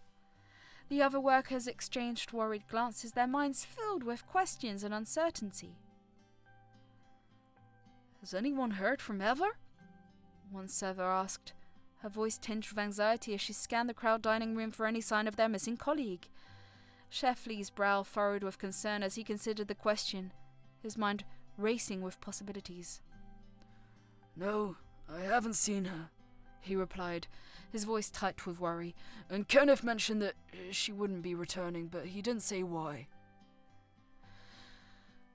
The other workers exchanged worried glances, their minds filled with questions and uncertainty. "Has anyone heard from Eva?" one server asked, her voice tinged with anxiety as she scanned the crowd dining room for any sign of their missing colleague. Chef Lee's brow furrowed with concern as he considered the question, his mind racing with possibilities. "No, I haven't seen her," he replied, his voice tight with worry, "and Kenneth mentioned that she wouldn't be returning, but he didn't say why."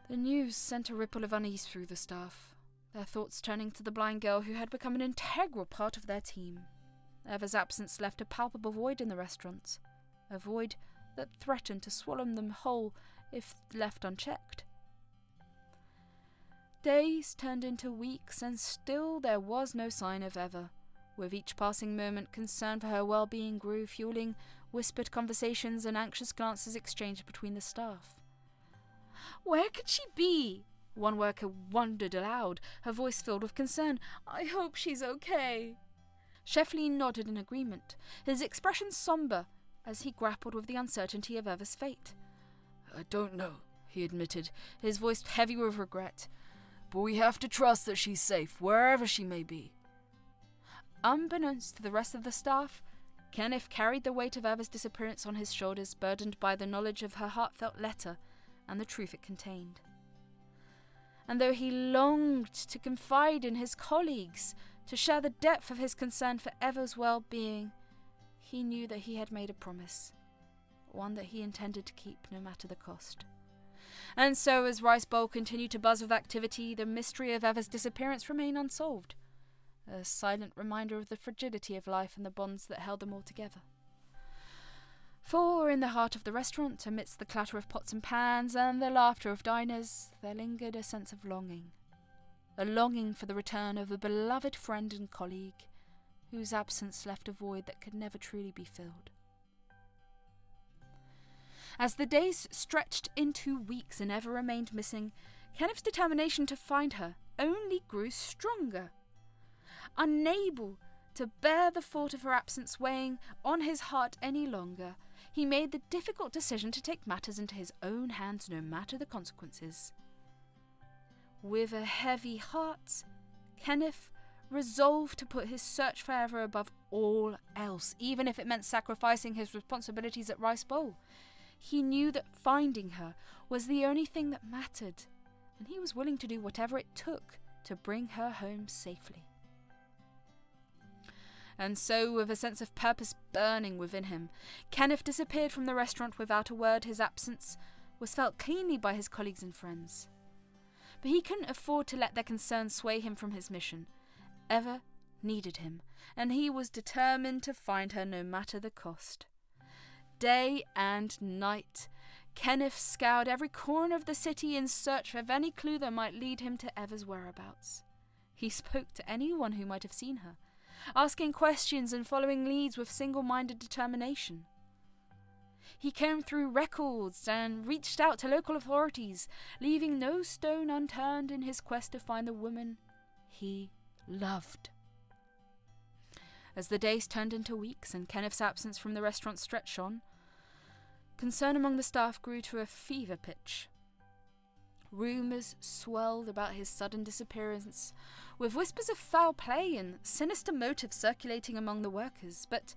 The news sent a ripple of unease through the staff, their thoughts turning to the blind girl who had become an integral part of their team. Eva's absence left a palpable void in the restaurant, a void that threatened to swallow them whole if left unchecked. Days turned into weeks, and still there was no sign of Eva. With each passing moment, concern for her well-being grew, fueling whispered conversations and anxious glances exchanged between the staff. "Where could she be?" one worker wondered aloud, her voice filled with concern. "I hope she's okay." Chef Lee nodded in agreement, his expression somber as he grappled with the uncertainty of Eva's fate. "I don't know," he admitted, his voice heavy with regret. "But we have to trust that she's safe, wherever she may be." Unbeknownst to the rest of the staff, Kenneth carried the weight of Eva's disappearance on his shoulders, burdened by the knowledge of her heartfelt letter and the truth it contained. And though he longed to confide in his colleagues, to share the depth of his concern for Eva's well-being, he knew that he had made a promise, one that he intended to keep no matter the cost. And so, as Rice Bowl continued to buzz with activity, the mystery of Eva's disappearance remained unsolved, a silent reminder of the fragility of life and the bonds that held them all together. For in the heart of the restaurant, amidst the clatter of pots and pans and the laughter of diners, there lingered a sense of longing. A longing for the return of a beloved friend and colleague, whose absence left a void that could never truly be filled. As the days stretched into weeks and Eva remained missing, Kenneth's determination to find her only grew stronger. Unable to bear the thought of her absence weighing on his heart any longer, he made the difficult decision to take matters into his own hands no matter the consequences. With a heavy heart, Kenneth resolved to put his search for Eva above all else, even if it meant sacrificing his responsibilities at Rice Bowl. He knew that finding her was the only thing that mattered, and he was willing to do whatever it took to bring her home safely. And so, with a sense of purpose burning within him, Kenneth disappeared from the restaurant without a word. His absence was felt keenly by his colleagues and friends. But he couldn't afford to let their concerns sway him from his mission. Eva needed him, and he was determined to find her no matter the cost. Day and night, Kenneth scoured every corner of the city in search of any clue that might lead him to Eva's whereabouts. He spoke to anyone who might have seen her, asking questions and following leads with single-minded determination. He combed through records and reached out to local authorities, leaving no stone unturned in his quest to find the woman he loved. As the days turned into weeks and Kenneth's absence from the restaurant stretched on, concern among the staff grew to a fever pitch. Rumours swirled about his sudden disappearance, with whispers of foul play and sinister motives circulating among the workers. But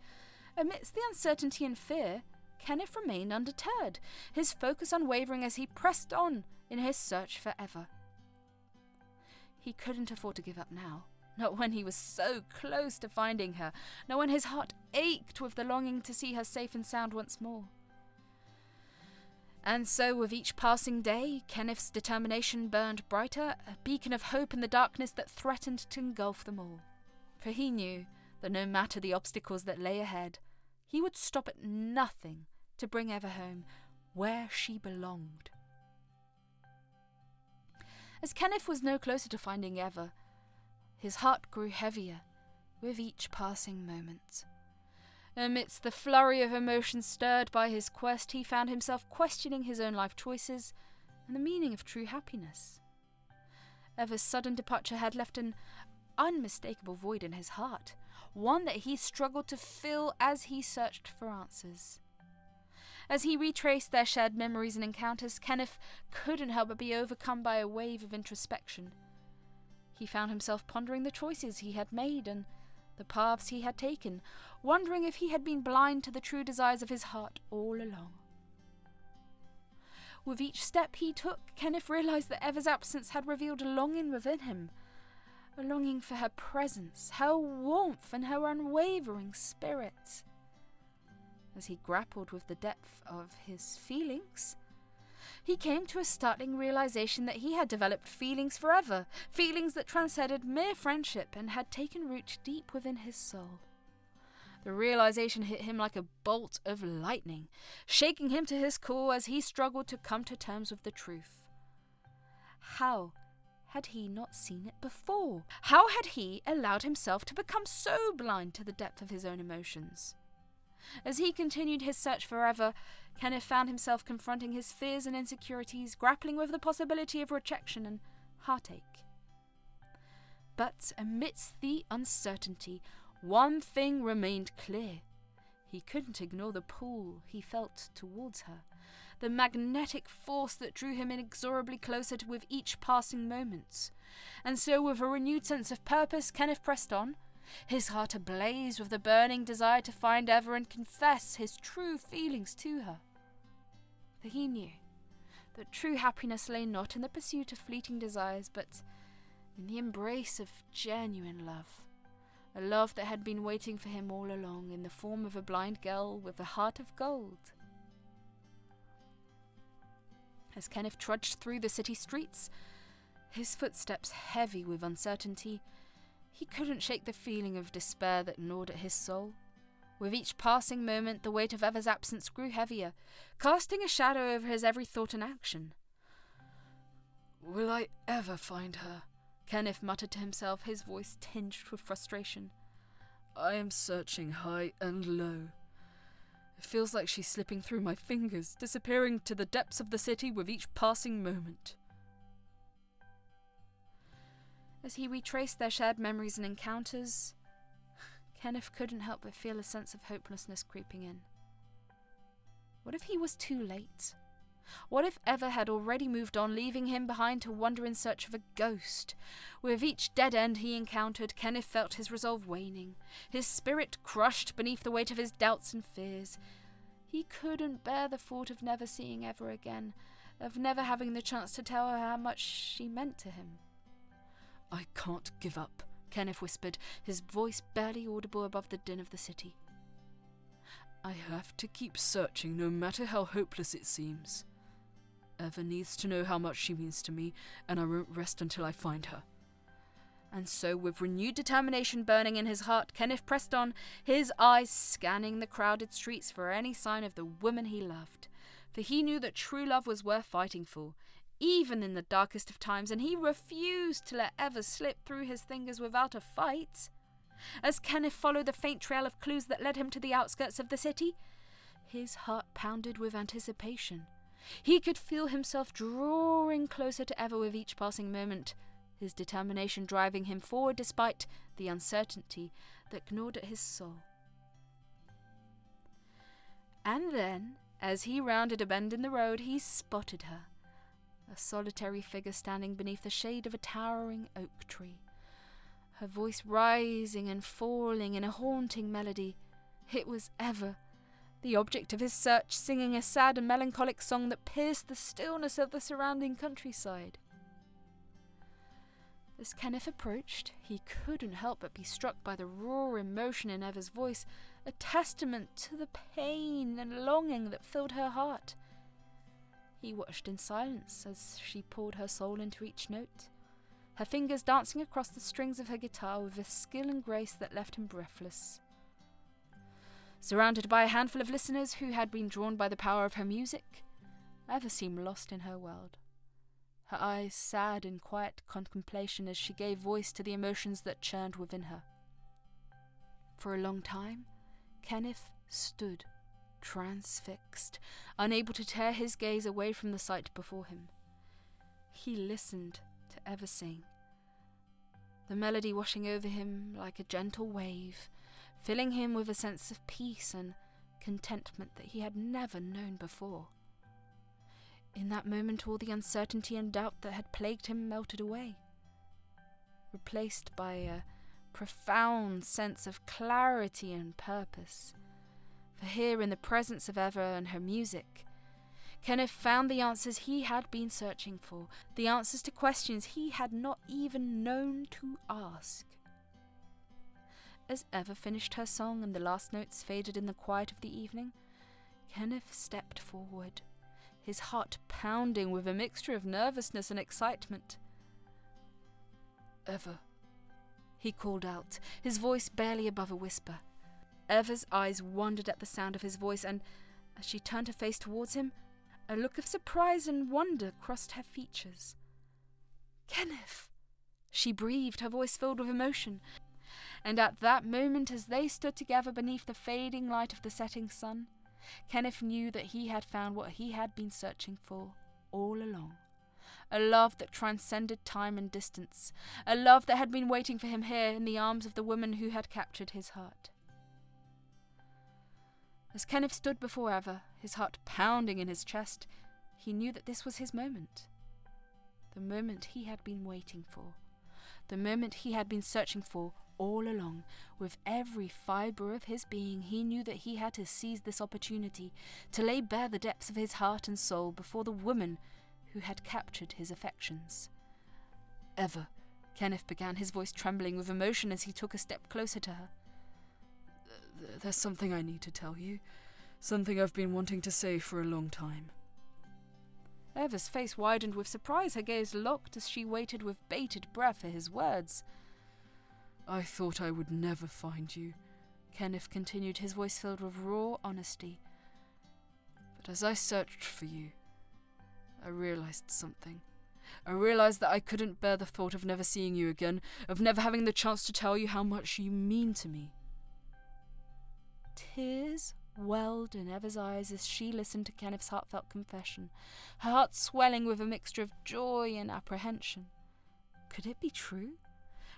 amidst the uncertainty and fear, Kenneth remained undeterred, his focus unwavering as he pressed on in his search for Eva. He couldn't afford to give up now, not when he was so close to finding her, not when his heart ached with the longing to see her safe and sound once more. And so, with each passing day, Kenneth's determination burned brighter, a beacon of hope in the darkness that threatened to engulf them all. For he knew that no matter the obstacles that lay ahead, he would stop at nothing to bring Eva home, where she belonged. As Kenneth was no closer to finding Eva, his heart grew heavier with each passing moment. Amidst the flurry of emotions stirred by his quest, he found himself questioning his own life choices and the meaning of true happiness. Eva's sudden departure had left an unmistakable void in his heart, one that he struggled to fill as he searched for answers. As he retraced their shared memories and encounters, Kenneth couldn't help but be overcome by a wave of introspection. He found himself pondering the choices he had made and the paths he had taken, wondering if he had been blind to the true desires of his heart all along. With each step he took, Kenneth realized that Eva's absence had revealed a longing within him, a longing for her presence, her warmth, and her unwavering spirit. As he grappled with the depth of his feelings, he came to a startling realization that he had developed feelings forever, feelings that transcended mere friendship and had taken root deep within his soul. The realization hit him like a bolt of lightning, shaking him to his core as he struggled to come to terms with the truth. How had he not seen it before? How had he allowed himself to become so blind to the depth of his own emotions? As he continued his search for Eva, Kenneth found himself confronting his fears and insecurities, grappling with the possibility of rejection and heartache. But amidst the uncertainty, one thing remained clear. He couldn't ignore the pull he felt towards her, the magnetic force that drew him inexorably closer with each passing moment. And so, with a renewed sense of purpose, Kenneth pressed on, his heart ablaze with the burning desire to find Eva and confess his true feelings to her. For he knew that true happiness lay not in the pursuit of fleeting desires, but in the embrace of genuine love, a love that had been waiting for him all along in the form of a blind girl with a heart of gold. As Kenneth trudged through the city streets, his footsteps heavy with uncertainty, he couldn't shake the feeling of despair that gnawed at his soul. With each passing moment, the weight of Eva's absence grew heavier, casting a shadow over his every thought and action. "Will I ever find her?" Kenneth muttered to himself, his voice tinged with frustration. I am searching high and low. It feels like she's slipping through my fingers, disappearing to the depths of the city with each passing moment. As he retraced their shared memories and encounters, Kenneth couldn't help but feel a sense of hopelessness creeping in. What if he was too late? What if Eva had already moved on, leaving him behind to wander in search of a ghost? With each dead end he encountered, Kenneth felt his resolve waning, his spirit crushed beneath the weight of his doubts and fears. He couldn't bear the thought of never seeing Eva again, of never having the chance to tell her how much she meant to him. I can't give up, Kenneth whispered, his voice barely audible above the din of the city. I have to keep searching, no matter how hopeless it seems. Eva needs to know how much she means to me, and I won't rest until I find her. And so, with renewed determination burning in his heart, Kenneth pressed on, his eyes scanning the crowded streets for any sign of the woman he loved. For he knew that true love was worth fighting for, even in the darkest of times, and he refused to let Eva slip through his fingers without a fight. As Kenneth followed the faint trail of clues that led him to the outskirts of the city, his heart pounded with anticipation. He could feel himself drawing closer to Eva with each passing moment, his determination driving him forward despite the uncertainty that gnawed at his soul. And then, as he rounded a bend in the road, he spotted her, a solitary figure standing beneath the shade of a towering oak tree, her voice rising and falling in a haunting melody. It was Eva, the object of his search, singing a sad and melancholic song that pierced the stillness of the surrounding countryside. As Kenneth approached, he couldn't help but be struck by the raw emotion in Eva's voice, a testament to the pain and longing that filled her heart. He watched in silence as she poured her soul into each note, her fingers dancing across the strings of her guitar with a skill and grace that left him breathless. Surrounded by a handful of listeners who had been drawn by the power of her music, Eva seemed lost in her world, her eyes sad in quiet contemplation as she gave voice to the emotions that churned within her. For a long time, Kenneth stood, transfixed, unable to tear his gaze away from the sight before him. He listened to Eva sing, the melody washing over him like a gentle wave, filling him with a sense of peace and contentment that he had never known before. In that moment, all the uncertainty and doubt that had plagued him melted away, replaced by a profound sense of clarity and purpose. For here, in the presence of Eva and her music, Kenneth found the answers he had been searching for, the answers to questions he had not even known to ask. As Eva finished her song and the last notes faded in the quiet of the evening, Kenneth stepped forward, his heart pounding with a mixture of nervousness and excitement. Eva, he called out, his voice barely above a whisper. Eva's eyes wandered at the sound of his voice, and as she turned her face towards him, a look of surprise and wonder crossed her features. "Kenneth!" she breathed, her voice filled with emotion. And at that moment, as they stood together beneath the fading light of the setting sun, Kenneth knew that he had found what he had been searching for all along. A love that transcended time and distance, a love that had been waiting for him here in the arms of the woman who had captured his heart. As Kenneth stood before Eva, his heart pounding in his chest, he knew that this was his moment. The moment he had been waiting for. The moment he had been searching for all along. With every fibre of his being, he knew that he had to seize this opportunity to lay bare the depths of his heart and soul before the woman who had captured his affections. Eva, Kenneth began, his voice trembling with emotion as he took a step closer to her. There's something I need to tell you, something I've been wanting to say for a long time. Eva's face widened with surprise, her gaze locked as she waited with bated breath for his words. I thought I would never find you, Kenneth continued, his voice filled with raw honesty. But as I searched for you, I realized something. I realized that I couldn't bear the thought of never seeing you again, of never having the chance to tell you how much you mean to me. Tears welled in Eva's eyes as she listened to Kenneth's heartfelt confession, her heart swelling with a mixture of joy and apprehension. Could it be true?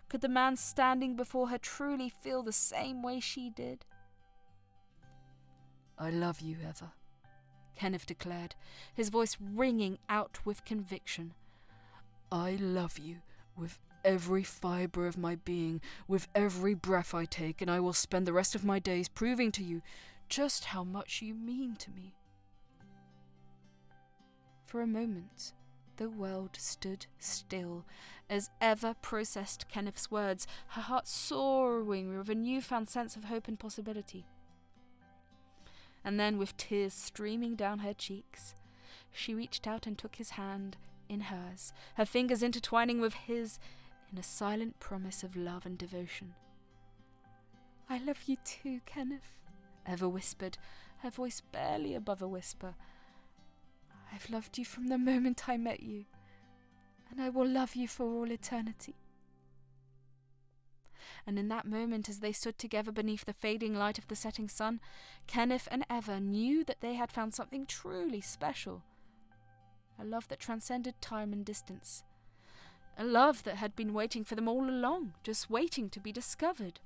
Could the man standing before her truly feel the same way she did? "I love you, Eva," Kenneth declared, his voice ringing out with conviction. "I love you with every fibre of my being, with every breath I take, and I will spend the rest of my days proving to you just how much you mean to me." For a moment, the world stood still as Eva processed Kenneth's words, her heart soaring with a newfound sense of hope and possibility. And then, with tears streaming down her cheeks, she reached out and took his hand in hers, her fingers intertwining with his in a silent promise of love and devotion. "I love you too, Kenneth," Eva whispered, her voice barely above a whisper. "I've loved you from the moment I met you, and I will love you for all eternity." And in that moment, as they stood together beneath the fading light of the setting sun, Kenneth and Eva knew that they had found something truly special. A love that transcended time and distance. A love that had been waiting for them all along, just waiting to be discovered.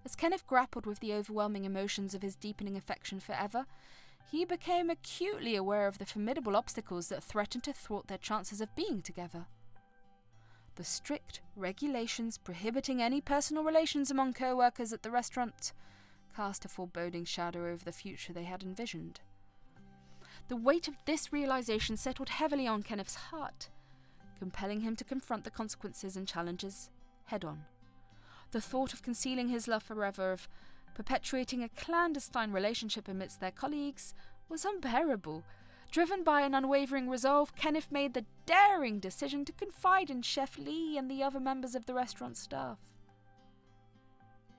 As Kenneth grappled with the overwhelming emotions of his deepening affection for Eva, he became acutely aware of the formidable obstacles that threatened to thwart their chances of being together. The strict regulations prohibiting any personal relations among co-workers at the restaurant cast a foreboding shadow over the future they had envisioned. The weight of this realization settled heavily on Kenneth's heart, compelling him to confront the consequences and challenges head-on. The thought of concealing his love forever, of perpetuating a clandestine relationship amidst their colleagues, was unbearable. Driven by an unwavering resolve, Kenneth made the daring decision to confide in Chef Lee and the other members of the restaurant staff.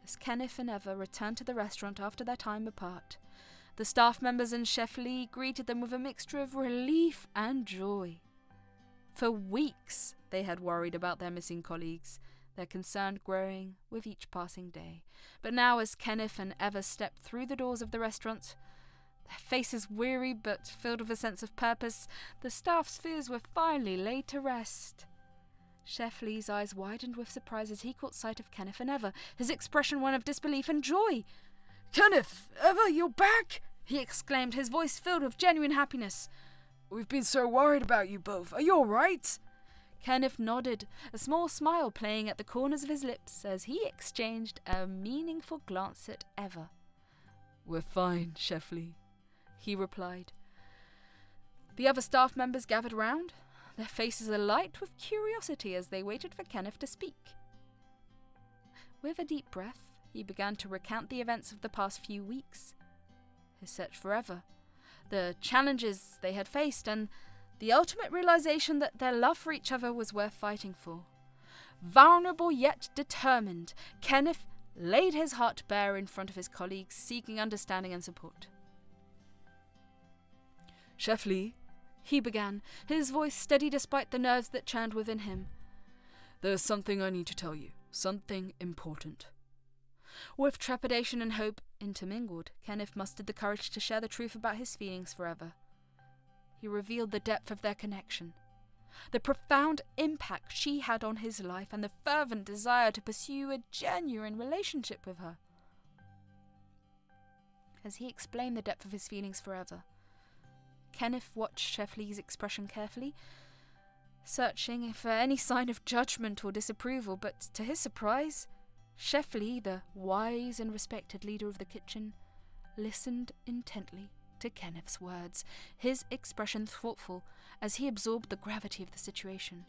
As Kenneth and Eva returned to the restaurant after their time apart, the staff members and Chef Lee greeted them with a mixture of relief and joy. For weeks they had worried about their missing colleagues, their concern growing with each passing day. But now, as Kenneth and Eva stepped through the doors of the restaurant, their faces weary but filled with a sense of purpose, the staff's fears were finally laid to rest. Chef Lee's eyes widened with surprise as he caught sight of Kenneth and Eva, his expression one of disbelief and joy. "Kenneth, Eva, you're back!" he exclaimed, his voice filled with genuine happiness. "We've been so worried about you both. Are you all right?" Kenneth nodded, a small smile playing at the corners of his lips as he exchanged a meaningful glance at Eva. "We're fine, Chef Lee," he replied. The other staff members gathered round, their faces alight with curiosity as they waited for Kenneth to speak. With a deep breath, he began to recount the events of the past few weeks. His search for Eva, the challenges they had faced, and the ultimate realization that their love for each other was worth fighting for. Vulnerable yet determined, Kenneth laid his heart bare in front of his colleagues, seeking understanding and support. "Chef Lee," he began, his voice steady despite the nerves that churned within him. "There's something I need to tell you, something important." With trepidation and hope intermingled, Kenneth mustered the courage to share the truth about his feelings for Eva. He revealed the depth of their connection, the profound impact she had on his life, and the fervent desire to pursue a genuine relationship with her. As he explained the depth of his feelings for Eva, Kenneth watched Chef Lee's expression carefully, searching for any sign of judgment or disapproval, but to his surprise, Chef Lee, the wise and respected leader of the kitchen, listened intently to Kenneth's words, his expression thoughtful as he absorbed the gravity of the situation.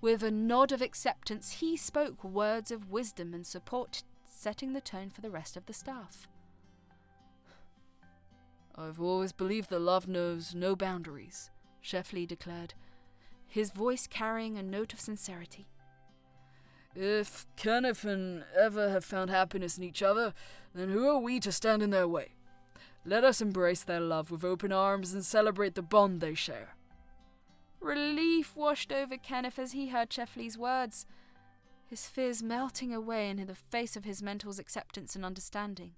With a nod of acceptance, he spoke words of wisdom and support, setting the tone for the rest of the staff. "I've always believed that love knows no boundaries," Chef Lee declared, his voice carrying a note of sincerity. "If Kenneth and Eva have found happiness in each other, then who are we to stand in their way? Let us embrace their love with open arms and celebrate the bond they share." Relief washed over Kenneth as he heard Chef Lee's words. his fears melting away in the face of his mentor's acceptance and understanding.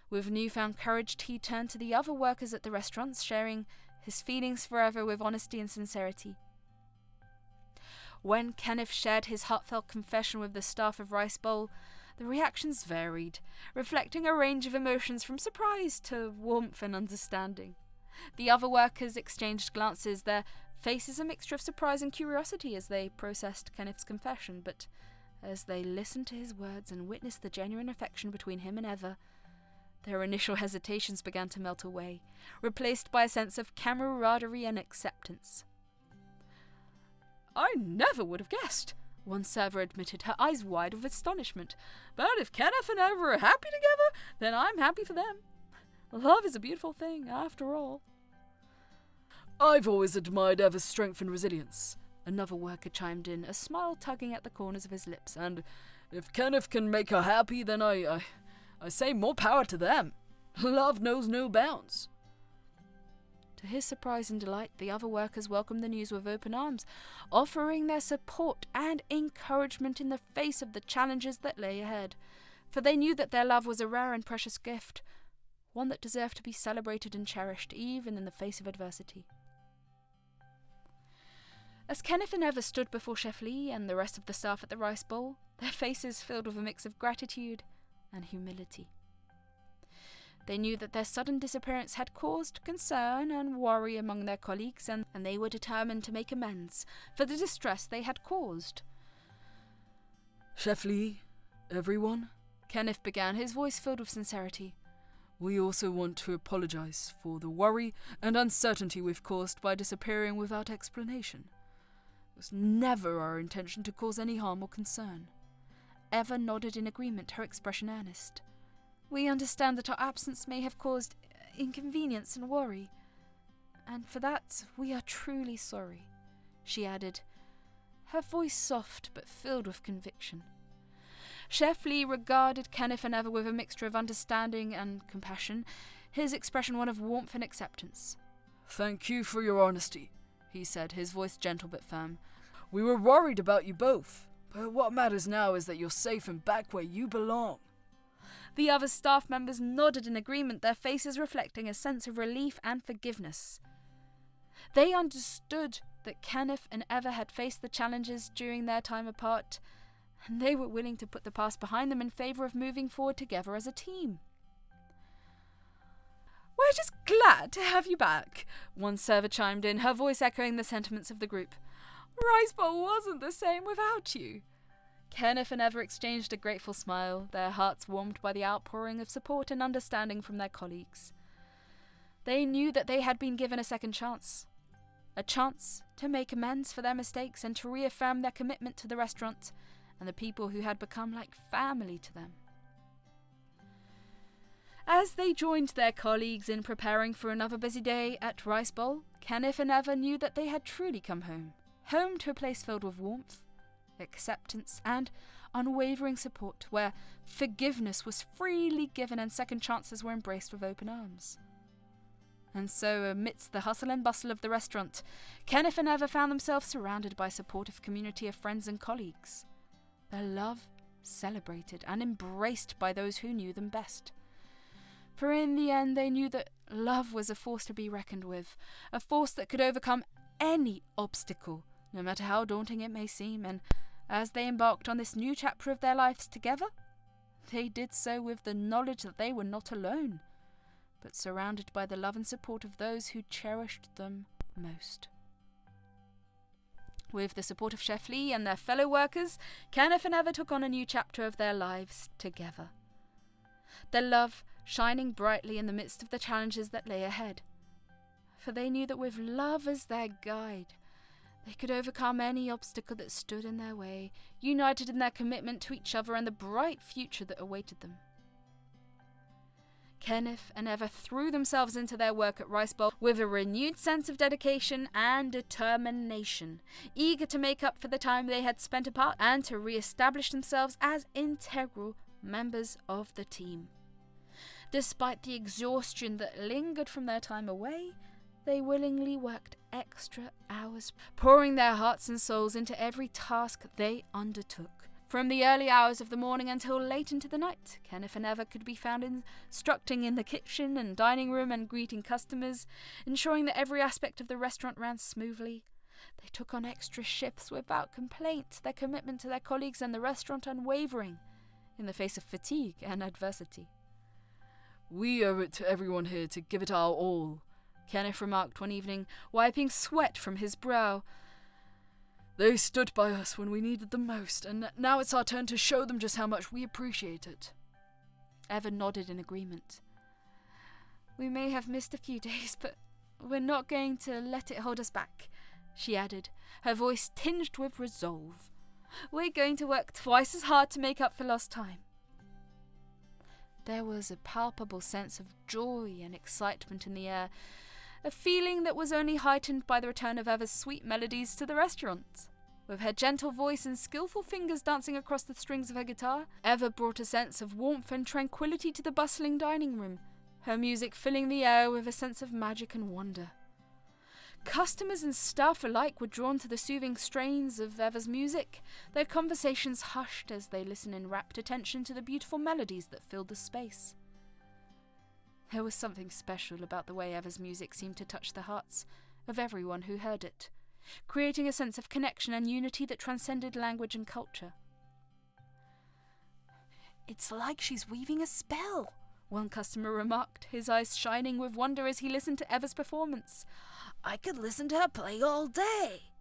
With newfound courage, he turned to the other workers at the restaurants, sharing his feelings forever with honesty and sincerity. When Kenneth shared his heartfelt confession with the staff of Rice Bowl, the reactions varied, reflecting a range of emotions from surprise to warmth and understanding. The other workers exchanged glances, their faces a mixture of surprise and curiosity as they processed Kenneth's confession, but as they listened to his words and witnessed the genuine affection between him and Eva, their initial hesitations began to melt away, replaced by a sense of camaraderie and acceptance. "I never would have guessed," one server admitted, her eyes wide with astonishment. "But if Kenneth and Eva are happy together, then I'm happy for them. Love is a beautiful thing, after all." "I've always admired Eva's strength and resilience," another worker chimed in, a smile tugging at the corners of his lips. "And if Kenneth can make her happy, then I say more power to them. Love knows no bounds." To his surprise and delight, the other workers welcomed the news with open arms, offering their support and encouragement in the face of the challenges that lay ahead, for they knew that their love was a rare and precious gift, one that deserved to be celebrated and cherished even in the face of adversity. As Kenneth and Eva stood before Chef Lee and the rest of the staff at the Rice Bowl, their faces filled with a mix of gratitude and humility. They knew that their sudden disappearance had caused concern and worry among their colleagues, and they were determined to make amends for the distress they had caused. "Chef Lee, everyone," Kenneth began, his voice filled with sincerity. "We also want to apologize for the worry and uncertainty we've caused by disappearing without explanation. It was never our intention to cause any harm or concern." Eva nodded in agreement, her expression earnest. "We understand that our absence may have caused inconvenience and worry, and for that we are truly sorry," she added, her voice soft but filled with conviction. Chef Lee regarded Kenneth and Eva with a mixture of understanding and compassion, his expression one of warmth and acceptance. "Thank you for your honesty," he said, his voice gentle but firm. "We were worried about you both, but what matters now is that you're safe and back where you belong." The other staff members nodded in agreement, their faces reflecting a sense of relief and forgiveness. They understood that Kenneth and Eva had faced the challenges during their time apart, and they were willing to put the past behind them in favour of moving forward together as a team. "We're just glad to have you back," one server chimed in, her voice echoing the sentiments of the group. "Rice Bowl wasn't the same without you." Kenneth and Eva exchanged a grateful smile, their hearts warmed by the outpouring of support and understanding from their colleagues. They knew that they had been given a second chance, a chance to make amends for their mistakes and to reaffirm their commitment to the restaurant and the people who had become like family to them. As they joined their colleagues in preparing for another busy day at Rice Bowl, Kenneth and Eva knew that they had truly come home to a place filled with warmth, acceptance, and unwavering support, where forgiveness was freely given and second chances were embraced with open arms. And so, amidst the hustle and bustle of the restaurant, Kenneth and Eva found themselves surrounded by a supportive community of friends and colleagues, their love celebrated and embraced by those who knew them best. For in the end, they knew that love was a force to be reckoned with, a force that could overcome any obstacle, no matter how daunting it may seem, and as they embarked on this new chapter of their lives together, they did so with the knowledge that they were not alone, but surrounded by the love and support of those who cherished them most. With the support of Chef Lee and their fellow workers, Kenneth and Eva took on a new chapter of their lives together, their love shining brightly in the midst of the challenges that lay ahead. For they knew that with love as their guide, they could overcome any obstacle that stood in their way, united in their commitment to each other and the bright future that awaited them. Kenneth and Eva threw themselves into their work at Rice Bowl with a renewed sense of dedication and determination, eager to make up for the time they had spent apart and to re-establish themselves as integral members of the team. Despite the exhaustion that lingered from their time away, They willingly worked extra hours, pouring their hearts and souls into every task they undertook. From the early hours of the morning until late into the night, Kenneth and Eva could be found instructing in the kitchen and dining room and greeting customers, ensuring that every aspect of the restaurant ran smoothly. They took on extra shifts without complaint, their commitment to their colleagues and the restaurant unwavering in the face of fatigue and adversity. "We owe it to everyone here to give it our all," Kenneth remarked one evening, wiping sweat from his brow. "They stood by us when we needed them most, and now it's our turn to show them just how much we appreciate it." Eva nodded in agreement. "We may have missed a few days, but we're not going to let it hold us back," she added, her voice tinged with resolve. "We're going to work twice as hard to make up for lost time." There was a palpable sense of joy and excitement in the air, a feeling that was only heightened by the return of Eva's sweet melodies to the restaurant. With her gentle voice and skillful fingers dancing across the strings of her guitar, Eva brought a sense of warmth and tranquility to the bustling dining room, her music filling the air with a sense of magic and wonder. Customers and staff alike were drawn to the soothing strains of Eva's music, their conversations hushed as they listened in rapt attention to the beautiful melodies that filled the space. There was something special about the way Eva's music seemed to touch the hearts of everyone who heard it, creating a sense of connection and unity that transcended language and culture. "It's like she's weaving a spell," one customer remarked, his eyes shining with wonder as he listened to Eva's performance. "I could listen to her play all day."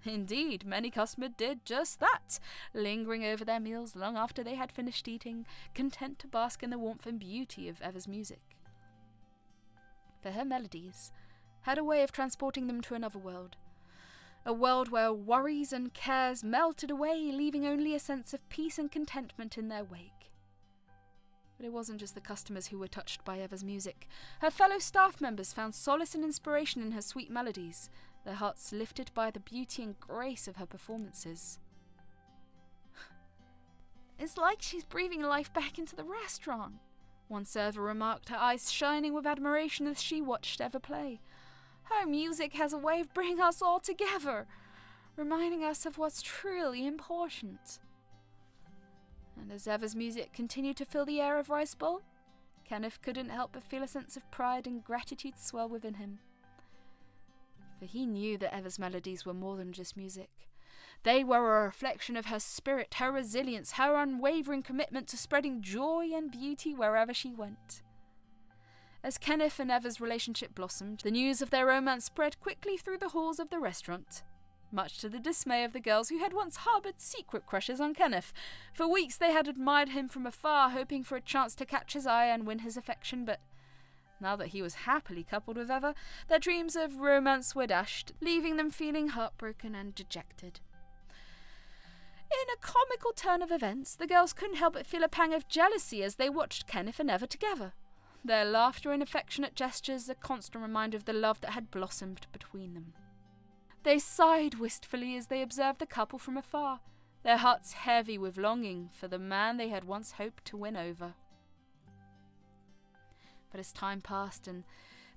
Indeed, many customers did just that, lingering over their meals long after they had finished eating, content to bask in the warmth and beauty of Eva's music. For her melodies had a way of transporting them to another world, a world where worries and cares melted away, leaving only a sense of peace and contentment in their wake. But it wasn't just the customers who were touched by Eva's music. Her fellow staff members found solace and inspiration in her sweet melodies, their hearts lifted by the beauty and grace of her performances. "It's like she's breathing life back into the restaurant," one server remarked, her eyes shining with admiration as she watched Eva play. "Her music has a way of bringing us all together, reminding us of what's truly important." And as Eva's music continued to fill the air of Rice Bowl, Kenneth couldn't help but feel a sense of pride and gratitude swell within him. For he knew that Eva's melodies were more than just music. They were a reflection of her spirit, her resilience, her unwavering commitment to spreading joy and beauty wherever she went. As Kenneth and Eva's relationship blossomed, the news of their romance spread quickly through the halls of the restaurant, much to the dismay of the girls who had once harboured secret crushes on Kenneth. For weeks they had admired him from afar, hoping for a chance to catch his eye and win his affection, but now that he was happily coupled with Eva, their dreams of romance were dashed, leaving them feeling heartbroken and dejected. In a comical turn of events, the girls couldn't help but feel a pang of jealousy as they watched Kenneth and Eva together. Their laughter and affectionate gestures a constant reminder of the love that had blossomed between them. They sighed wistfully as they observed the couple from afar, their hearts heavy with longing for the man they had once hoped to win over. But as time passed and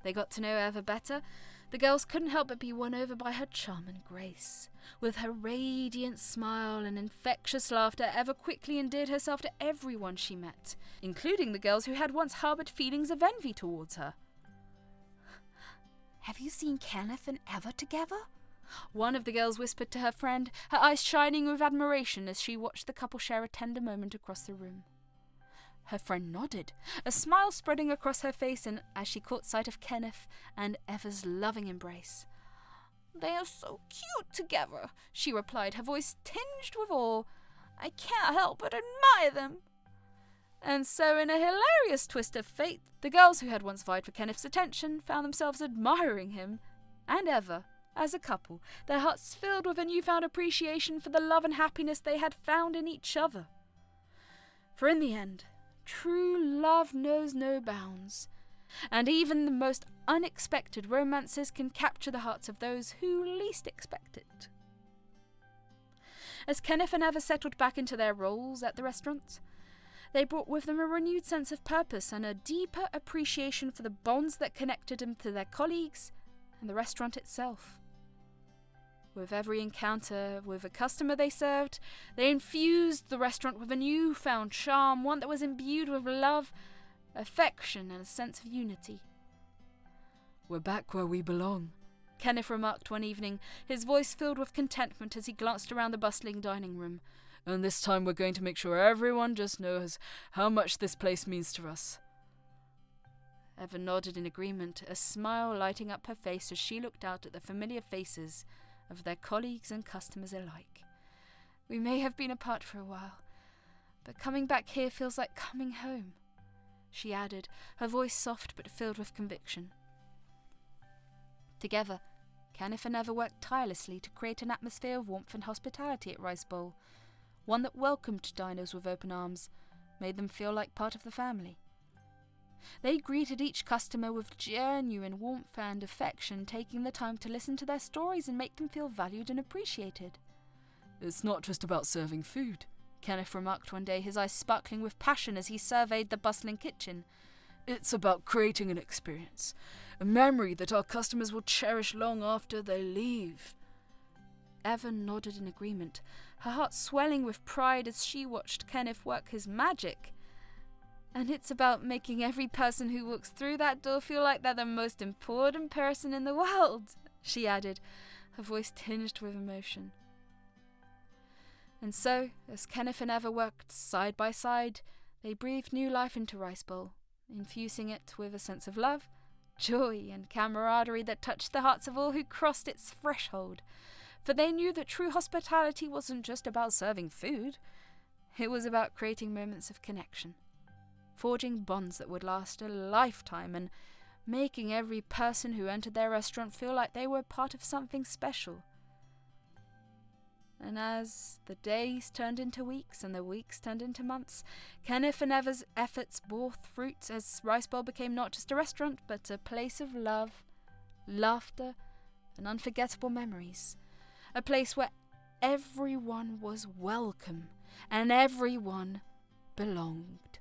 they got to know Eva better, the girls couldn't help but be won over by her charm and grace. With her radiant smile and infectious laughter, Eva quickly endeared herself to everyone she met, including the girls who had once harboured feelings of envy towards her. "Have you seen Kenneth and Eva together?" one of the girls whispered to her friend, her eyes shining with admiration as she watched the couple share a tender moment across the room. Her friend nodded, a smile spreading across her face as she caught sight of Kenneth and Eva's loving embrace. "They are so cute together," she replied, her voice tinged with awe. "I can't help but admire them." And so, in a hilarious twist of fate, the girls who had once vied for Kenneth's attention found themselves admiring him and Eva as a couple, their hearts filled with a newfound appreciation for the love and happiness they had found in each other. For in the end, true love knows no bounds, and even the most unexpected romances can capture the hearts of those who least expect it. As Kenneth and Eva settled back into their roles at the restaurant, they brought with them a renewed sense of purpose and a deeper appreciation for the bonds that connected them to their colleagues and the restaurant itself. With every encounter with a customer they served, they infused the restaurant with a newfound charm, one that was imbued with love, affection, and a sense of unity. "We're back where we belong," Kenneth remarked one evening, his voice filled with contentment as he glanced around the bustling dining room. "And this time we're going to make sure everyone just knows how much this place means to us." Eva nodded in agreement, a smile lighting up her face as she looked out at the familiar faces of their colleagues and customers alike. "We may have been apart for a while, but coming back here feels like coming home," she added, her voice soft but filled with conviction. Together, Kenneth and Eva worked tirelessly to create an atmosphere of warmth and hospitality at Rice Bowl, one that welcomed diners with open arms, made them feel like part of the family. They greeted each customer with genuine warmth and affection, taking the time to listen to their stories and make them feel valued and appreciated. "It's not just about serving food," Kenneth remarked one day, his eyes sparkling with passion as he surveyed the bustling kitchen. "It's about creating an experience, a memory that our customers will cherish long after they leave." Eva nodded in agreement, her heart swelling with pride as she watched Kenneth work his magic. "And it's about making every person who walks through that door feel like they're the most important person in the world," she added, her voice tinged with emotion. And so, as Kenneth and Eva worked side by side, they breathed new life into Rice Bowl, infusing it with a sense of love, joy, and camaraderie that touched the hearts of all who crossed its threshold. For they knew that true hospitality wasn't just about serving food, it was about creating moments of connection, forging bonds that would last a lifetime, and making every person who entered their restaurant feel like they were part of something special. And as the days turned into weeks and the weeks turned into months, Kenneth and Eva's efforts bore fruit as Rice Bowl became not just a restaurant, but a place of love, laughter, and unforgettable memories. A place where everyone was welcome and everyone belonged.